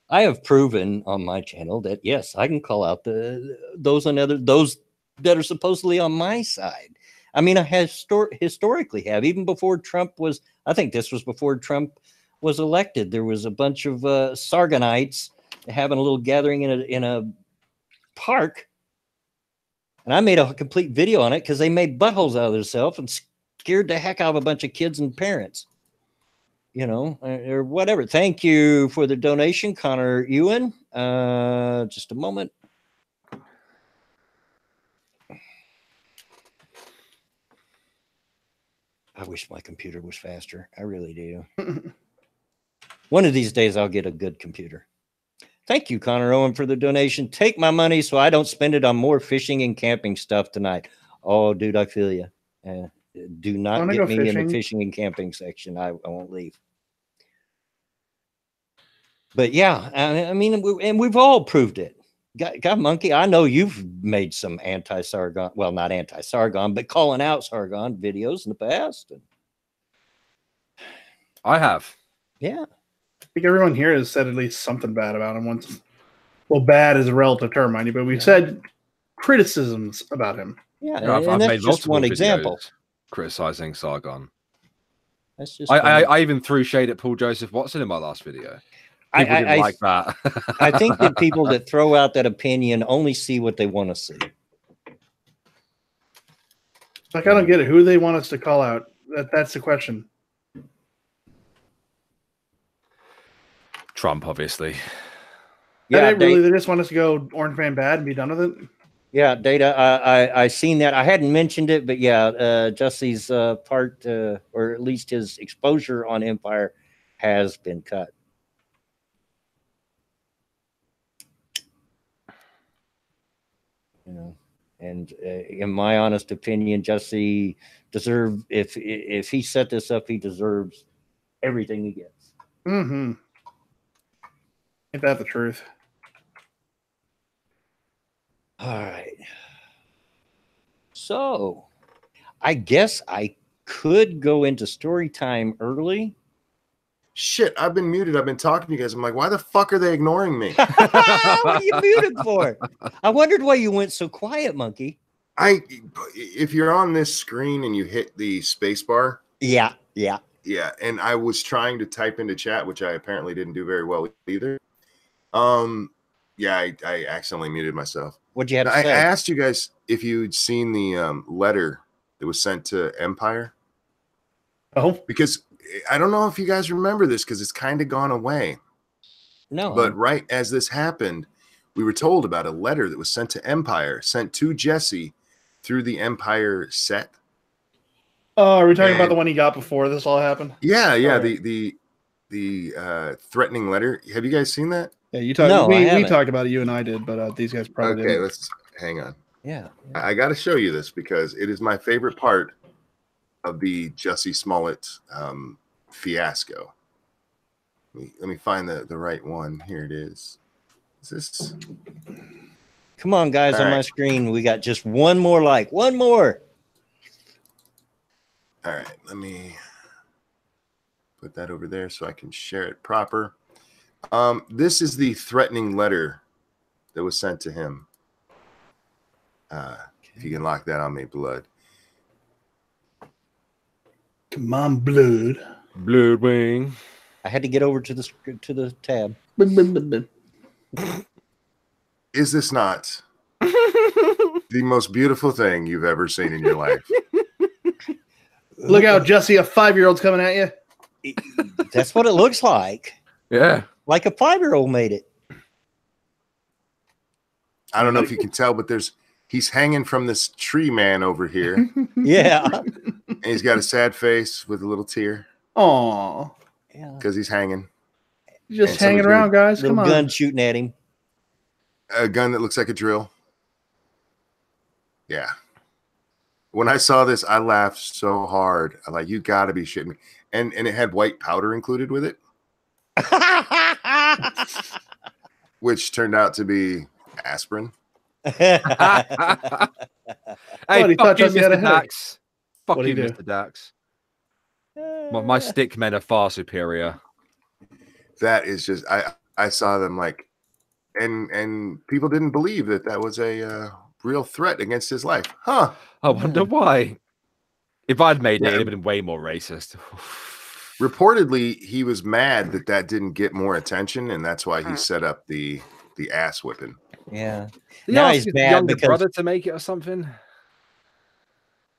I have proven on my channel that yes, I can call out those that are supposedly on my side. I mean, I have historically have, even before Trump was, I think this was before Trump was elected. There was a bunch of Sargonites having a little gathering in a park. And I made a complete video on it because they made buttholes out of themselves and scared the heck out of a bunch of kids and parents, you know, or whatever. Thank you for the donation, Connor Ewan. Just a moment. I wish my computer was faster. I really do. One of these days, I'll get a good computer. Thank you, Connor Owen, for the donation. Take my money so I don't spend it on more fishing and camping stuff tonight. Oh, dude, I feel you. Do not get me in the fishing and camping section. I won't leave. But yeah, I mean, we've all proved it. God Monkey, I know you've made some anti-Sargon, well, not anti-Sargon, but calling out Sargon videos in the past. I have. Yeah. I think everyone here has said at least something bad about him once. Well, bad is a relative term, mind you, but we've said criticisms about him. Yeah, I've that's made just one example. Criticizing Sargon. That's just I even threw shade at Paul Joseph Watson in my last video. People didn't like that. I think that people that throw out that opinion only see what they want to see. Like, I don't get it. Who do they want us to call out? That's the question. Trump, obviously. Yeah, they just want us to go Orange Man bad and be done with it. Yeah, Data. I seen that. I hadn't mentioned it, but yeah, Jesse's part, or at least his exposure on Empire, has been cut. You know, and in my honest opinion, Jesse deserves. If he set this up, he deserves everything he gets. Mm-hmm. Ain't that the truth? All right. So, I guess I could go into story time early. shit, I've been muted. I've been talking to you guys. I'm like, why the fuck are they ignoring me? What are you muted for? I wondered why you went so quiet, Monkey. If you're on this screen and you hit the space bar. Yeah. Yeah. And I was trying to type into chat, which I apparently didn't do very well either. Yeah, I accidentally muted myself. What'd you have to I say? asked you guys if you'd seen the letter that was sent to Empire. Oh, Because I don't know if you guys remember this because it's kind of gone away. No. But right as this happened, we were told about a letter that was sent to Empire, sent to Jesse through the Empire set. oh, are we talking about the one he got before this all happened? Yeah. Okay. The threatening letter. Have you guys seen that? Yeah, you talked. No, I we haven't. talked about it. You and I did, but these guys probably Okay, didn't. let's hang on. Yeah. I got to show you this because it is my favorite part of the Jussie Smollett fiasco. Let me find the right one. Here it is. Is this? Come on, guys, All on my right. screen. We got just one more like. One more. All right, let me put that over there so I can share it proper. This is the threatening letter that was sent to him. If you can lock that on me, blood. Come on, blood. Blood wing. I had to get over to the tab. Is this not the most beautiful thing you've ever seen in your life? Look out, Jesse! A 5-year-old's coming at you. That's what it looks like. Yeah. Like a 5-year-old made it. I don't know if you can tell, but he's hanging from this tree man over here, Yeah. and he's got a sad face with a little tear Aw, Yeah. because he's hanging. just And hanging someone's around, guys. Little Come gun on. shooting at him. A gun that looks like a drill. Yeah. When I saw this, I laughed so hard. I'm like, you got to be shitting me. And it had white powder included with it, which turned out to be aspirin. Hey, What, he thought fuck you, Jesse had a Mr. headache. Dax. Fuck What'd you, he do? Mr. Dax. My stick men are far superior. That is just, I saw them like, and people didn't believe that was a real threat against his life. Huh. I wonder why. If I'd made it, Yeah. it'd have been way more racist. Reportedly, he was mad that didn't get more attention, and that's why he set up the ass whipping. Yeah. Did he Now ask he's his mad younger because- brother to make it or something?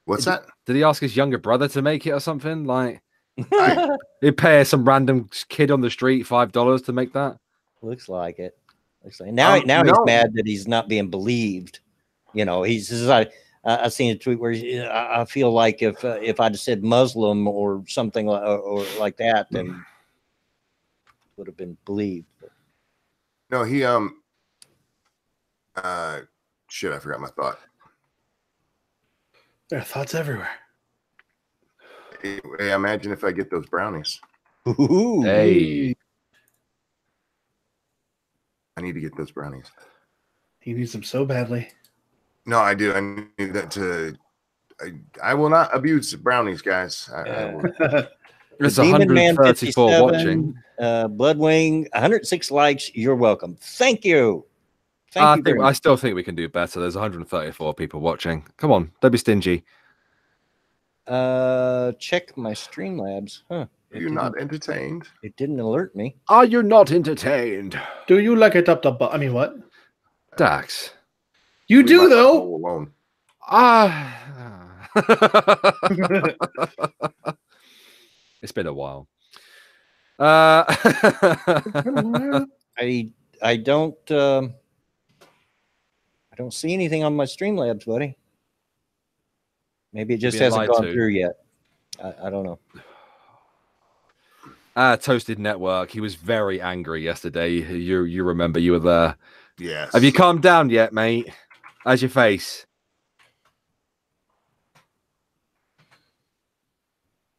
What's that? Did he ask his younger brother to make it or something? Like, I- he'd pay some random kid on the street $5 to make that? Looks like it. Looks like now. Now no. he's mad that he's not being believed. You know, he says, "I seen a tweet where I feel like if I'd said Muslim or something or like that, then would have been believed." No, he shit, I forgot my thought. There are thoughts everywhere. Hey, imagine if I get those brownies. Ooh. Hey. I need to get those brownies. He needs them so badly. No, I do. I need that to. I will not abuse brownies, guys. I will. There's Demon Man 134 57, watching. Bloodwing, 106 likes. You're welcome. Thank you. Thank you. very I much. still think we can do better. There's 134 people watching. Come on, don't be stingy. Check my Streamlabs. Huh. Are you not entertained? It didn't alert me. Are you not entertained? Do you like it up the butt? I mean, what? Dax. You Leave do, my though. butthole alone. It's been a while. I don't see anything on my Streamlabs, buddy. Maybe it just Being hasn't lied gone to. through yet. I don't know. Toasted Network. He was very angry yesterday. You remember you were there. Yes. Have you calmed down yet, mate? How's your face?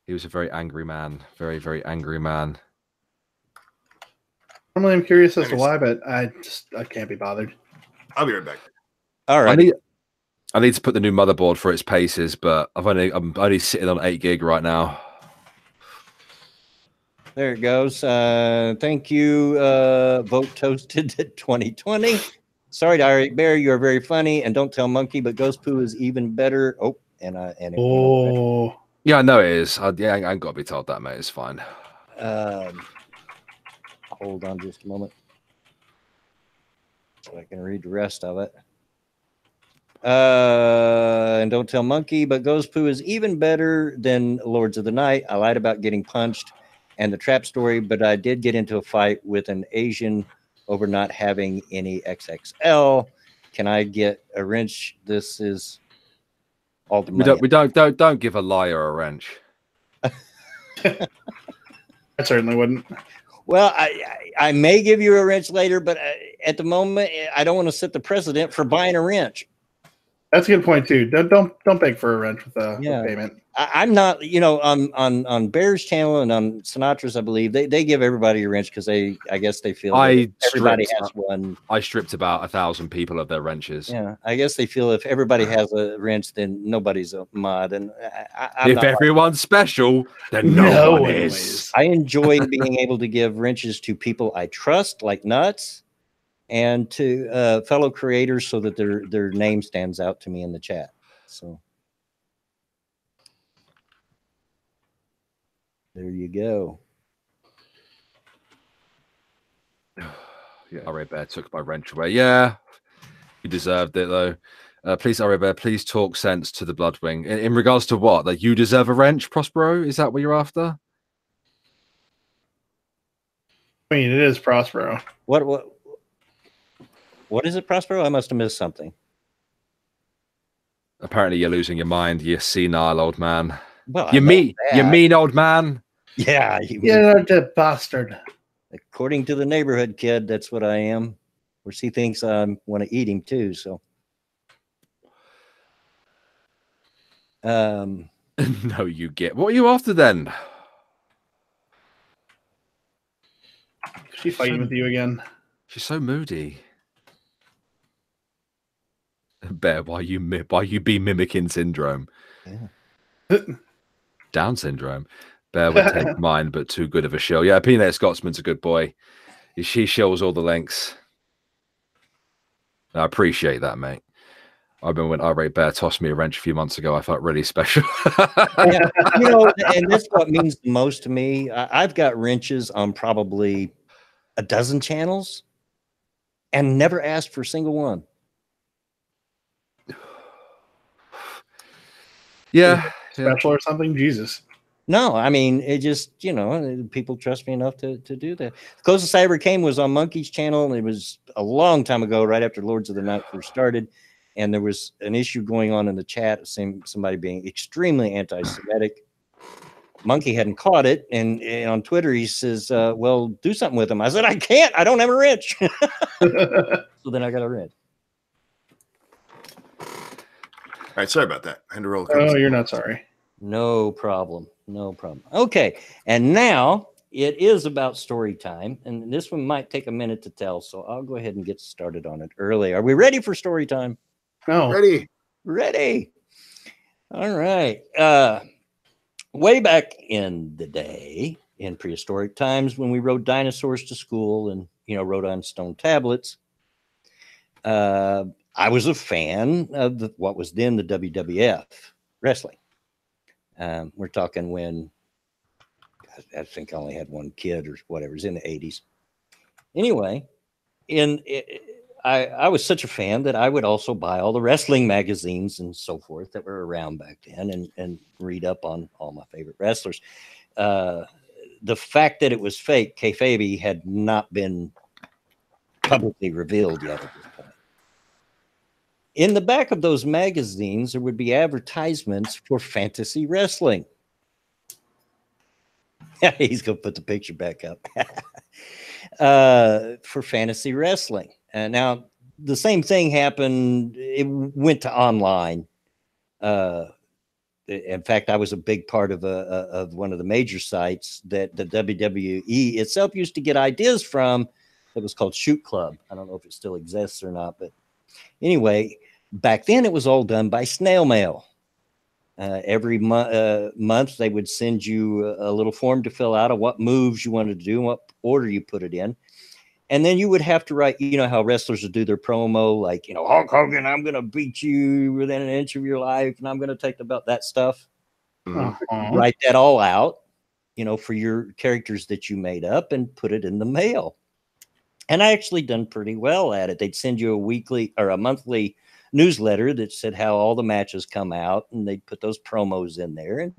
He was a very angry man. Very, very angry man. Normally, I'm curious as to why, but I can't be bothered. I'll be right back. All I right. need to put the new motherboard for its paces, but I'm only sitting on 8 gig right now. There it goes. Thank you. Vote toasted to 2020. Sorry, Diary Bear, you are very funny. And don't tell Monkey, but Ghost Poo is even better. Oh, and it went over. Yeah, I know it is. Yeah, I ain't got to be told that, mate. It's fine. Hold on just a moment so I can read the rest of it. And don't tell Monkey, but Ghost Poo is even better than Lords of the Night. I lied about getting punched and the trap story, but I did get into a fight with an Asian over not having any XXL. Can I get a wrench? This is all the money. We don't give a liar a wrench. I certainly wouldn't. Well, I may give you a wrench later, but at the moment, I don't want to set the precedent for buying a wrench. That's a good point too. Don't beg for a wrench with payment. I'm not, on Bear's channel and on Sinatra's, I believe they give everybody a wrench because I guess they feel everybody has one. I stripped about 1,000 people of their wrenches. Yeah, I guess they feel if everybody has a wrench, then nobody's a mod. And if everyone's special, then no one is. I enjoy being able to give wrenches to people I trust, like Nuts, and to fellow creators so that their name stands out to me in the chat. So there you go. Yeah, Ray Bear took my wrench away. Yeah, you deserved it though. Please, Ray Bear, please talk sense to the Bloodwing. In regards to what? That you deserve a wrench, Prospero? Is that what you're after? I mean, it is Prospero. What is it, Prospero? I must have missed something. Apparently, you're losing your mind, you senile old man. Well, you mean old man. Yeah, you're the bastard. According to the neighborhood kid, that's what I am. Of course, he thinks I want to eat him too. So, no, you get. What are you after then? She's fighting with you again. She's so moody. Bear, why you be mimicking syndrome? Yeah. Down syndrome. Bear would take mine, but too good of a show. Yeah, Peanut Scotsman's a good boy. She shows all the lengths. I appreciate that, mate. I remember when Irate Bear tossed me a wrench a few months ago. I felt really special. Yeah, and that's what means the most to me. I've got wrenches on probably a dozen channels and never asked for a single one. Yeah. Special or something? Jesus. No, I mean, it just, people trust me enough to do that. Closest I ever came was on Monkey's channel, and it was a long time ago, right after Lords of the Night first started. And there was an issue going on in the chat, somebody being extremely anti-Semitic. Monkey hadn't caught it, and on Twitter he says, well, do something with him. I said, I can't. I don't have a wrench. So then I got a wrench. All right, sorry about that. I had to roll. Oh, you're not sorry. No problem. No problem. Okay, and now it is about story time, and this one might take a minute to tell, so I'll go ahead and get started on it early. Are we ready for story time? No. Ready. All right. Way back in the day, in prehistoric times, when we rode dinosaurs to school and wrote on stone tablets, I was a fan of what was then the WWF wrestling. We're talking when I think I only had one kid or whatever. It was in the 80s. Anyway, I was such a fan that I would also buy all the wrestling magazines and so forth that were around back then and read up on all my favorite wrestlers. The fact that it was fake, kayfabe, had not been publicly revealed yet at this point. In the back of those magazines, there would be advertisements for fantasy wrestling. He's going to put the picture back up. For fantasy wrestling. Now, the same thing happened. It went to online. In fact, I was a big part of one of the major sites that the WWE itself used to get ideas from. It was called Shoot Club. I don't know if it still exists or not, but anyway, back then it was all done by snail mail. Every month, they would send you a little form to fill out of what moves you wanted to do and what order you put it in. And then you would have to write, you know, how wrestlers would do their promo, like, you know, Hulk Hogan, I'm going to beat you within an inch of your life, and I'm going to take the belt, that stuff. Write that all out, you know, for your characters that you made up and put it in the mail. And I actually done pretty well at it. They'd send you a weekly or a monthly newsletter that said how all the matches come out, and they'd put those promos in there. And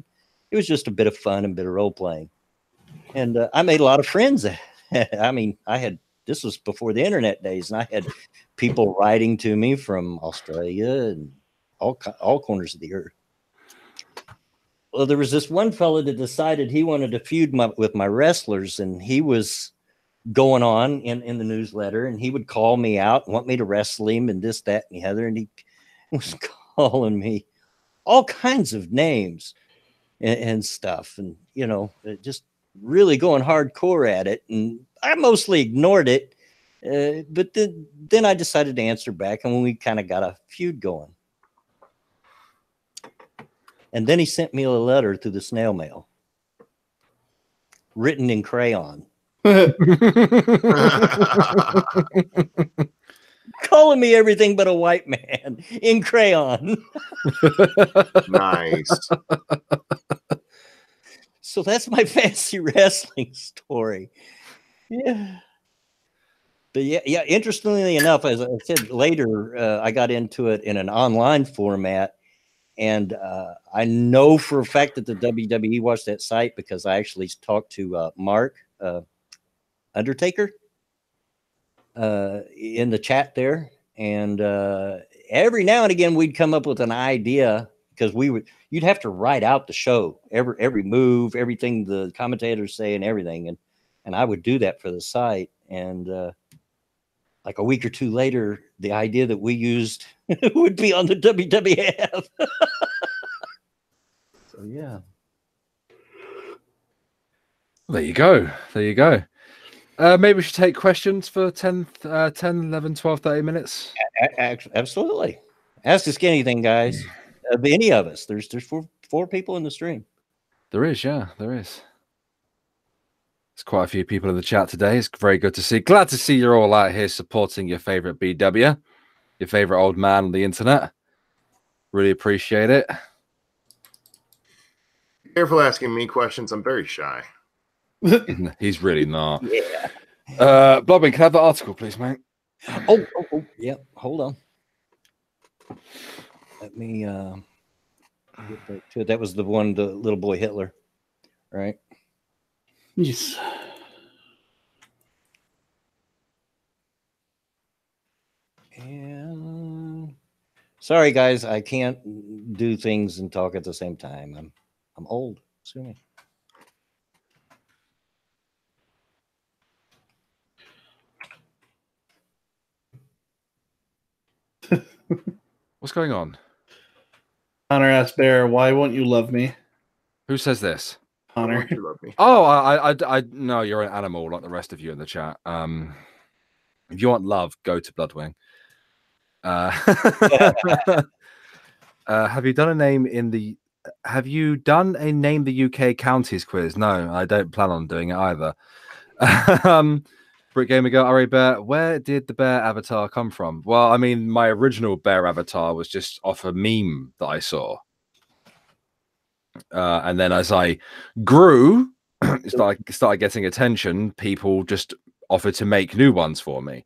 it was just a bit of fun and a bit of role playing. And I made a lot of friends. I mean, this was before the internet days, and I had people writing to me from Australia and all corners of the earth. Well, there was this one fellow that decided he wanted to feud with my wrestlers, and he was going on in the newsletter, and he would call me out and want me to wrestle him and this, that, and the other. And he was calling me all kinds of names and stuff. And, you know, just really going hardcore at it. And I mostly ignored it. But then I decided to answer back, and when we kind of got a feud going. And then he sent me a letter through the snail mail, written in crayon. Calling me everything but a white man in crayon. Nice. So that's my fantasy wrestling story. Yeah. But yeah. Interestingly enough, as I said later, I got into it in an online format. And I know for a fact that the WWE watched that site because I actually talked to Mark Undertaker in the chat there. And every now and again, we'd come up with an idea because you'd have to write out the show, every move, everything the commentators say and everything. And I would do that for the site. And like a week or two later, the idea that we used would be on the WWF. So, yeah. There you go. There you go. Maybe we should take questions for 10, 11, 12, 30 minutes. Absolutely. Ask us anything, guys. Any of us. There's four people in the stream. There is, yeah, there is. There's quite a few people in the chat today. It's very good to see. Glad to see you're all out here supporting your favorite BW, your favorite old man on the internet. Really appreciate it. Careful asking me questions. I'm very shy. He's really not. Yeah. Blobbing, can I have the article, please, mate? Oh, yeah. Hold on. Let me get back to it. That was the one, the little boy Hitler, right? Yes. And sorry, guys, I can't do things and talk at the same time. I'm old. Sue me. What's going on? Connor asked Bear, "Why won't you love me?" Who says this? Connor. You love me. Oh, I no, you're an animal like the rest of you in the chat. If you want love, go to Bloodwing. Have you done a name the UK counties quiz? No, I don't plan on doing it either. Brick Gamer Girl, Ari Bear, where did the bear avatar come from? Well, I mean, my original bear avatar was just off a meme that I saw. And then as I grew, started getting attention, people just offered to make new ones for me.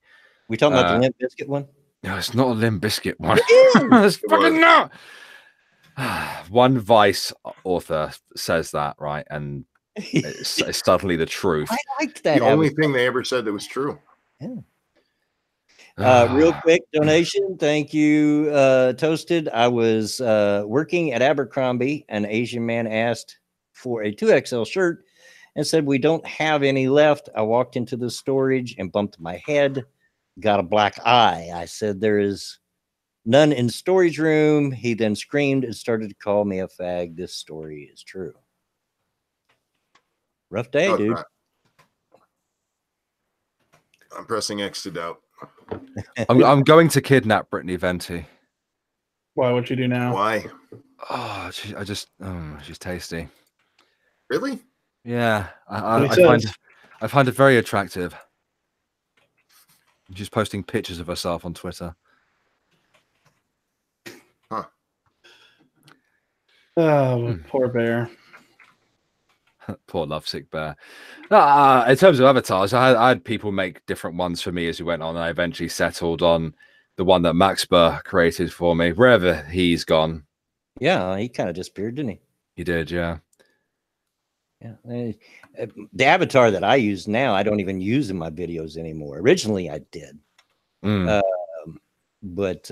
We talking about the Limp Bizkit one? No, it's not a Limp Bizkit one. It's fucking not. One Vice author says that, right? And it's subtly the truth. I liked that. The only thing they ever said that was true. Yeah. Real quick donation. Thank you, Toasted. I was working at Abercrombie. An Asian man asked for a 2XL shirt and said, "We don't have any left." I walked into the storage and bumped my head. Got a black eye. I said, "There is none in storage room." He then screamed and started to call me a fag. This story is true. Rough day, dude. I'm pressing X to doubt. I'm going to kidnap Brittany Venti. Why? What you do now? Why? Oh, she's tasty. Really? Yeah, What I he find says. I find it very attractive. She's posting pictures of herself on Twitter. Huh. Oh, poor bear. Poor lovesick bear. In terms of avatars, I had people make different ones for me as we went on. And I eventually settled on the one that Max Burr created for me, wherever he's gone. Yeah, he kind of disappeared, didn't he? He did, yeah. Yeah. The avatar that I use now, I don't even use in my videos anymore. Originally, I did. But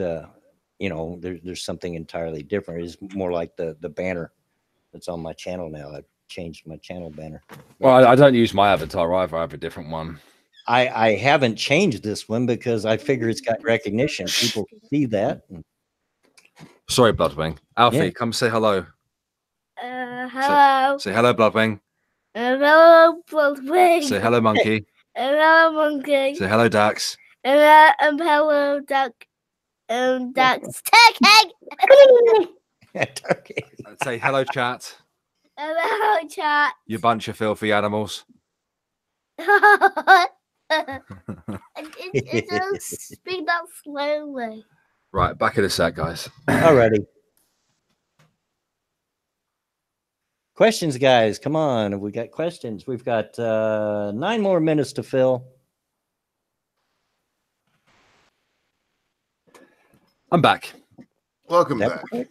you know, there's something entirely different. It's more like the banner that's on my channel now. I've changed my channel banner. Well, I don't use my avatar either. I have a different one. I haven't changed this one because I figure it's got recognition. People see that. Sorry, Bloodwing. Alfie, Yeah. come say hello. Hello. Say hello, Bloodwing. Hello, Bloodwing. Say hello, Monkey. Hello, Monkey. Say hello, Dax. Hello, Duck. Duck's turkey. Turkey. Say hello, chat. Hello, chat. You bunch of filthy animals. It does speak that slowly. Right, back in a sec, guys. Alrighty. Questions, guys. Come on. Have we got questions? We've got 9 more minutes to fill. I'm back. Welcome That- back.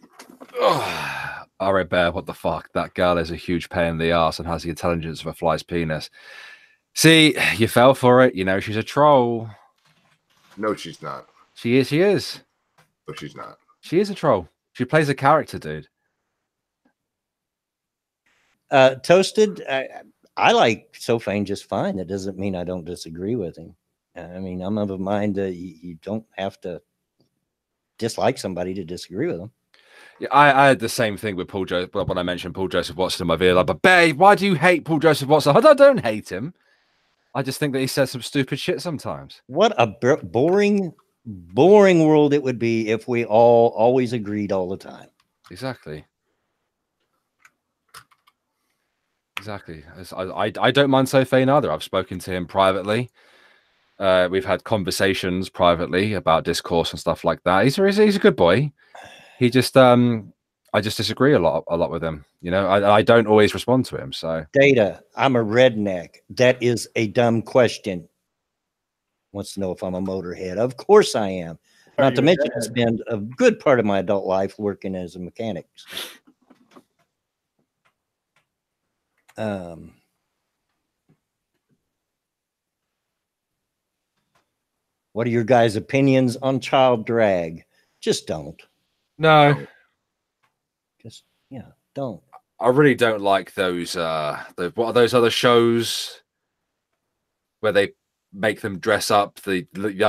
All right, Bear, what the fuck? That girl is a huge pain in the ass and has the intelligence of a fly's penis. See, you fell for it. You know, she's a troll. No, she's not. She is. No, she's not. She is a troll. She plays a character, dude. Toasted, I like Sophane just fine. That doesn't mean I don't disagree with him. I mean, I'm of a mind that you don't have to dislike somebody to disagree with them. Yeah, I had the same thing with Paul Joseph when I mentioned Paul Joseph Watson in my video. Like, but Bay, why do you hate Paul Joseph Watson? I don't hate him. I just think that he says some stupid shit sometimes. What a boring world it would be if we all always agreed all the time. Exactly. I don't mind Sophane either. I've spoken to him privately. We've had conversations privately about discourse and stuff like that. He's a good boy. He just I just disagree a lot with him. You know, I don't always respond to him. So Data, I'm a redneck. That is a dumb question. Wants to know if I'm a motorhead. Of course I am. Not to mention I spend a good part of my adult life working as a mechanic. What are your guys' opinions on child drag? Just don't. no, Just don't. I really don't like those. What are those other shows where they make them dress up the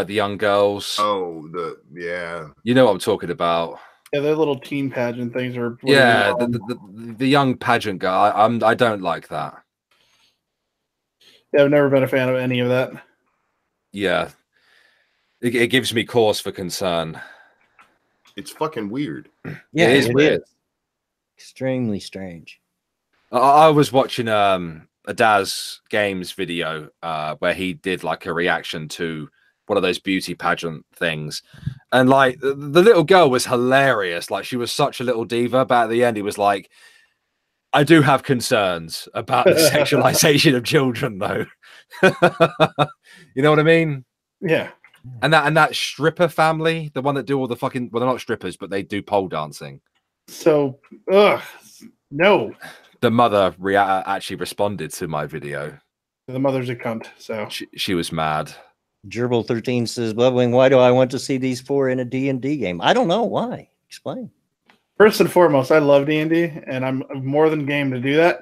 young girls? Oh, yeah. You know what I'm talking about. Yeah, their little teen pageant things are. Yeah, the young pageant guy. I don't like that. Yeah, I've never been a fan of any of that. Yeah, it gives me cause for concern. It's fucking weird. Yeah, it is weird. Extremely strange. I was watching a Daz Games video where he did like a reaction to one of those beauty pageant things, and like the little girl was hilarious. Like she was such a little diva, but at the end he was like, I do have concerns about the sexualization of children though. You know what I mean? Yeah. And that stripper family, the one that do all the fucking, well, they're not strippers, but they do pole dancing. So, no. The mother actually responded to my video. The mother's a cunt. So She was mad. Gerbil13 says, Bloodwing, why do I want to see these 4 in a D&D game? I don't know. Why? Explain. first and foremost, I love D&D, and I'm more than game to do that.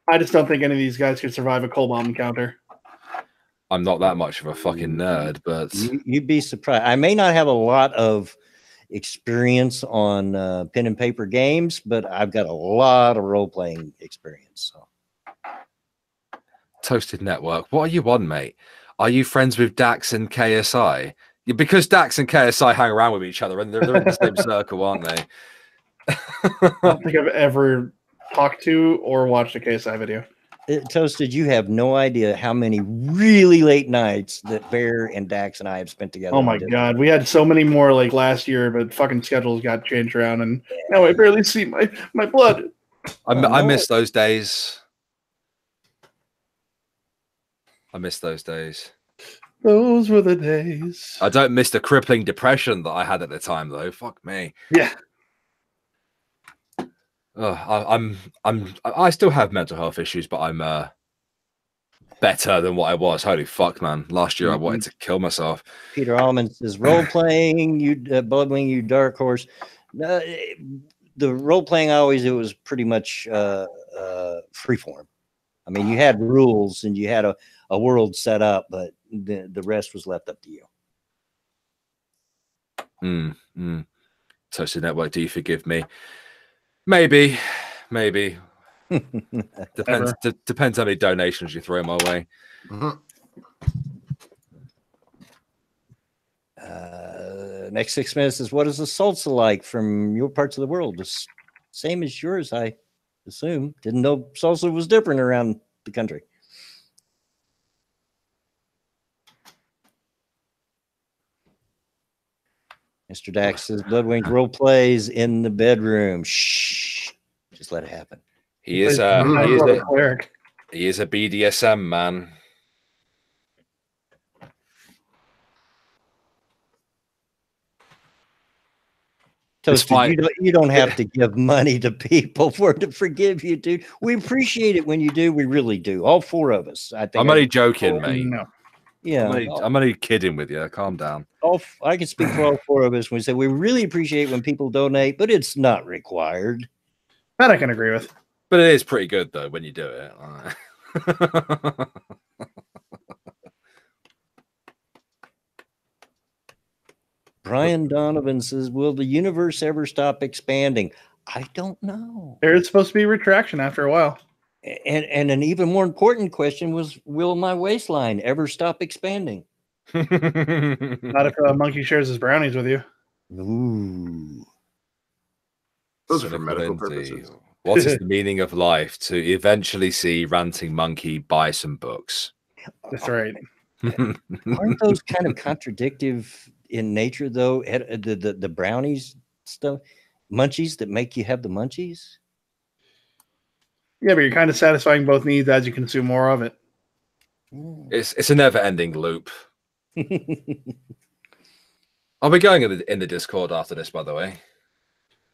I just don't think any of these guys could survive a coal bomb encounter. I'm not that much of a fucking nerd, but You'd be surprised. I may not have a lot of experience on pen and paper games, but I've got a lot of role-playing experience. So. Toasted Network, what are you on, mate? Are you friends with Dax and KSI? Because Dax and KSI hang around with each other, and they're in the same circle, aren't they? I don't think I've ever talked to or watched a KSI video. Toasted, you have no idea how many really late nights that Bear and Dax and I have spent together. Oh my god, we had so many more like last year, but fucking schedules got changed around, and now I barely see my blood. I miss those days. I miss those days. Those were the days. I don't miss the crippling depression that I had at the time, though. Fuck me. Yeah. I still have mental health issues, but I'm better than what I was. Holy fuck, man! Last year I wanted to kill myself. Peter Allman says role playing. You Bloodwing, you dark horse. The role playing it was pretty much freeform. I mean, you had rules and you had a world set up, but the rest was left up to you. Toasted Network, do you forgive me? Maybe. Depends how many donations you throw my way. Next 6 minutes is what is the salsa like from your parts of the world? The same as yours, I assume. Didn't know salsa was different around the country. Mr. Dax says Bloodwing role plays in the bedroom. Shh. Just let it happen. He is a BDSM man. Toasted, you don't have to give money to people to forgive you, dude. We appreciate it when you do. We really do. All 4 of us. I think. I'm only joking, mate. No. Yeah, I'm only kidding with you. Calm down. I can speak for all 4 of us when we say we really appreciate when people donate, but it's not required. That I can agree with. But it is pretty good though when you do it. Brian Donovan says, "Will the universe ever stop expanding?" I don't know. There's supposed to be retraction after a while. And an even more important question was, will my waistline ever stop expanding? Not if Monkey shares his brownies with you. Ooh. Those are for medical purposes. What is the meaning of life? To eventually see Ranting Monkey buy some books. That's right. Aren't those kind of contradictive in nature, though? The brownies stuff, munchies that make you have the munchies? Yeah, but you're kind of satisfying both needs as you consume more of it. It's a never-ending loop. Are we going in the Discord after this, by the way?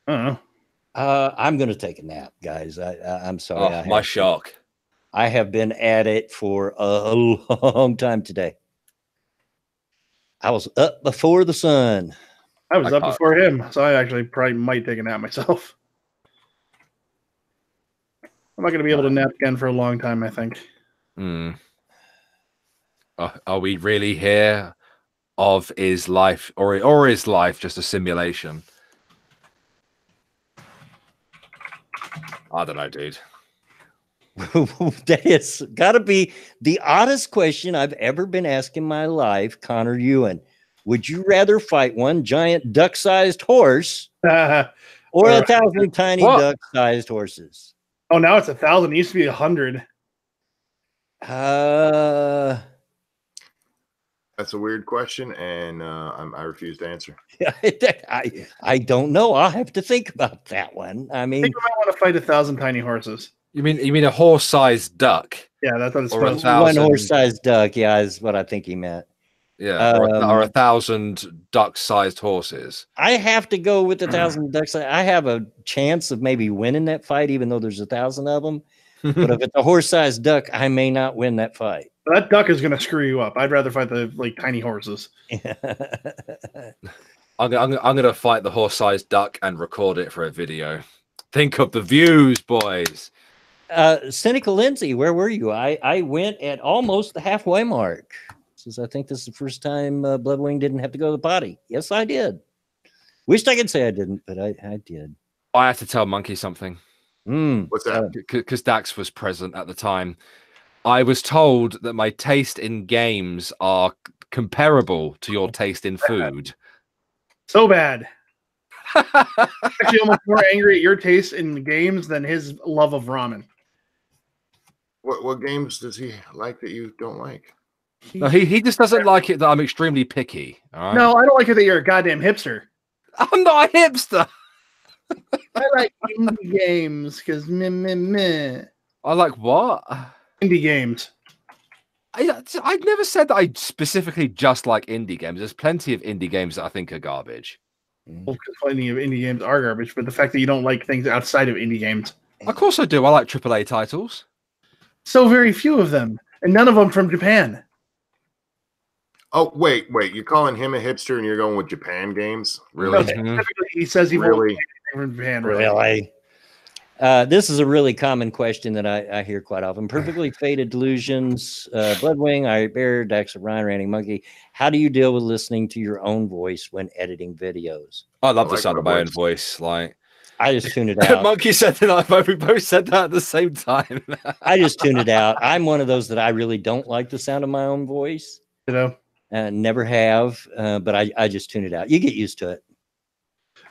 I don't know. I'm going to take a nap, guys. I'm sorry. Oh, my shock. I have been at it for a long time today. I was up before the sun. I was up before him, so I actually probably might take a nap myself. I'm not going to be able to nap again for a long time, I think. Are we really here? Of is life, or is life just a simulation? I don't know, dude. That is got to be the oddest question I've ever been asked in my life, Connor Ewan. Would you rather fight one giant duck-sized horse or 1,000 tiny duck-sized horses? Oh, now it's 1,000. It used to be 100. That's a weird question, and I refuse to answer. I don't know. I'll have to think about that one. I mean, I think we might want to fight 1,000 tiny horses. You mean a horse-sized duck? Yeah, that's what it's Or supposed to be. 1,000. One horse-sized duck, yeah, is what I think he meant. Yeah, or 1,000 duck-sized horses. I have to go with 1,000 ducks. I have a chance of maybe winning that fight, even though there's 1,000 of them. But if it's a horse-sized duck, I may not win that fight. That duck is going to screw you up. I'd rather fight the tiny horses. I'm going to fight the horse-sized duck and record it for a video. Think of the views, boys. Cynical Lindsay, where were you? I went at almost the halfway mark. Since I think this is the first time Bloodwing didn't have to go to the potty. Yes, I did. Wished I could say I didn't, but I did. I have to tell Monkey something. What's that? Because Dax was present at the time. I was told that my taste in games are comparable to your taste in food. So bad. Actually, almost more angry at your taste in games than his love of ramen. What games does he like that you don't like? No, he just doesn't like it that I'm extremely picky. All right? No, I don't like it that you're a goddamn hipster. I'm not a hipster. I like indie games because meh. I like what? Indie games. I've never said that I specifically just like indie games. There's plenty of indie games that I think are garbage. Well, plenty of indie games are garbage, but the fact that you don't like things outside of indie games. Of course I do. I like AAA titles. So very few of them, and none of them from Japan. Oh, wait. You're calling him a hipster and you're going with Japan games? Really? No, specifically, he says he won't Really? like anything from Japan. Really? This is a really common question that I hear quite often. Perfectly Faded Delusions, Bloodwing, Irie Bear, Dax of Ryan, Randy Monkey. How do you deal with listening to your own voice when editing videos? I love I the like sound my of my own voice. voice. Like I just tune it out. Monkey said that. We both said that at the same time. I just tune it out. I'm one of those that I really don't like the sound of my own voice. You know? Never have, but I just tune it out. You get used to it.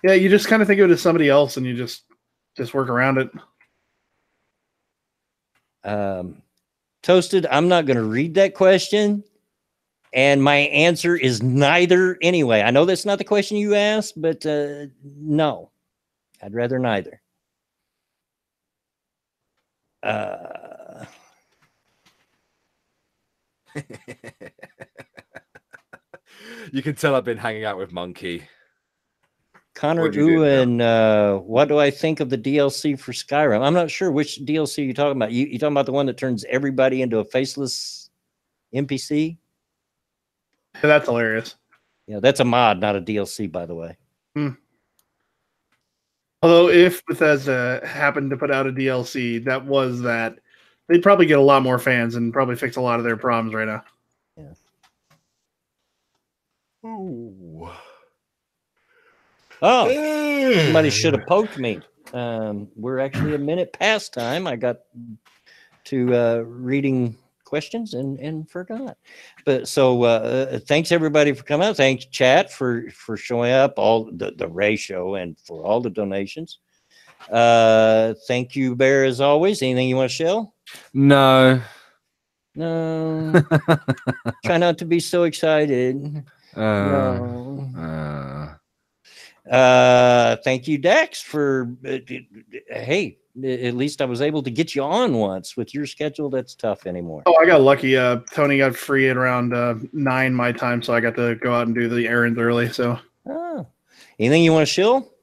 Yeah, you just kind of think of it as somebody else, and you just work around it. Toasted, I'm not going to read that question, and my answer is neither anyway. I know that's not the question you asked, but no, I'd rather neither. You can tell I've been hanging out with Monkey. Connor What'd you do, Ewan, what do I think of the DLC for Skyrim? I'm not sure which DLC you're talking about. You talking about the one that turns everybody into a faceless NPC? Yeah, that's hilarious. Yeah, that's a mod, not a DLC, by the way. Although if Bethesda happened to put out a DLC that was that, they'd probably get a lot more fans and probably fix a lot of their problems right now. Yeah. Ooh. Oh, somebody should have poked me. We're actually a minute past time. I got to reading questions and forgot. But so thanks everybody for coming out. Thanks chat for showing up, all the ratio and for all the donations. Thank you, Bear, as always. Anything you want to show? No. No. Try not to be so excited. No. Thank you, Dax, for hey, at least I was able to get you on once. With your schedule, that's tough anymore. Oh, I got lucky. Tony got free at around 9 my time, so I got to go out and do the errands early. So, Anything you want to shill?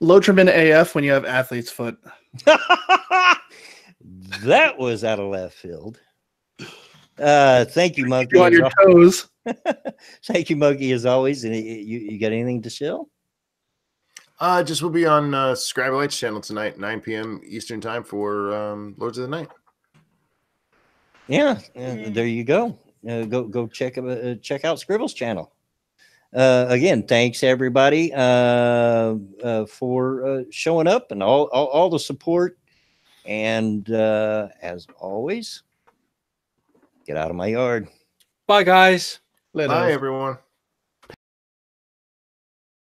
Lotrimin AF when you have athlete's foot. That was out of left field. Thank you, Monkey. You on your toes. Thank you, Monkey, as always. And you got anything to shill? Just we'll be on Scribelites channel tonight, 9 p.m. Eastern time for Lords of the Night. Yeah, there you go. Go check out Scribble's channel. Again, thanks everybody for showing up and all the support. And as always, get out of my yard. Bye, guys. Later. Bye, everyone.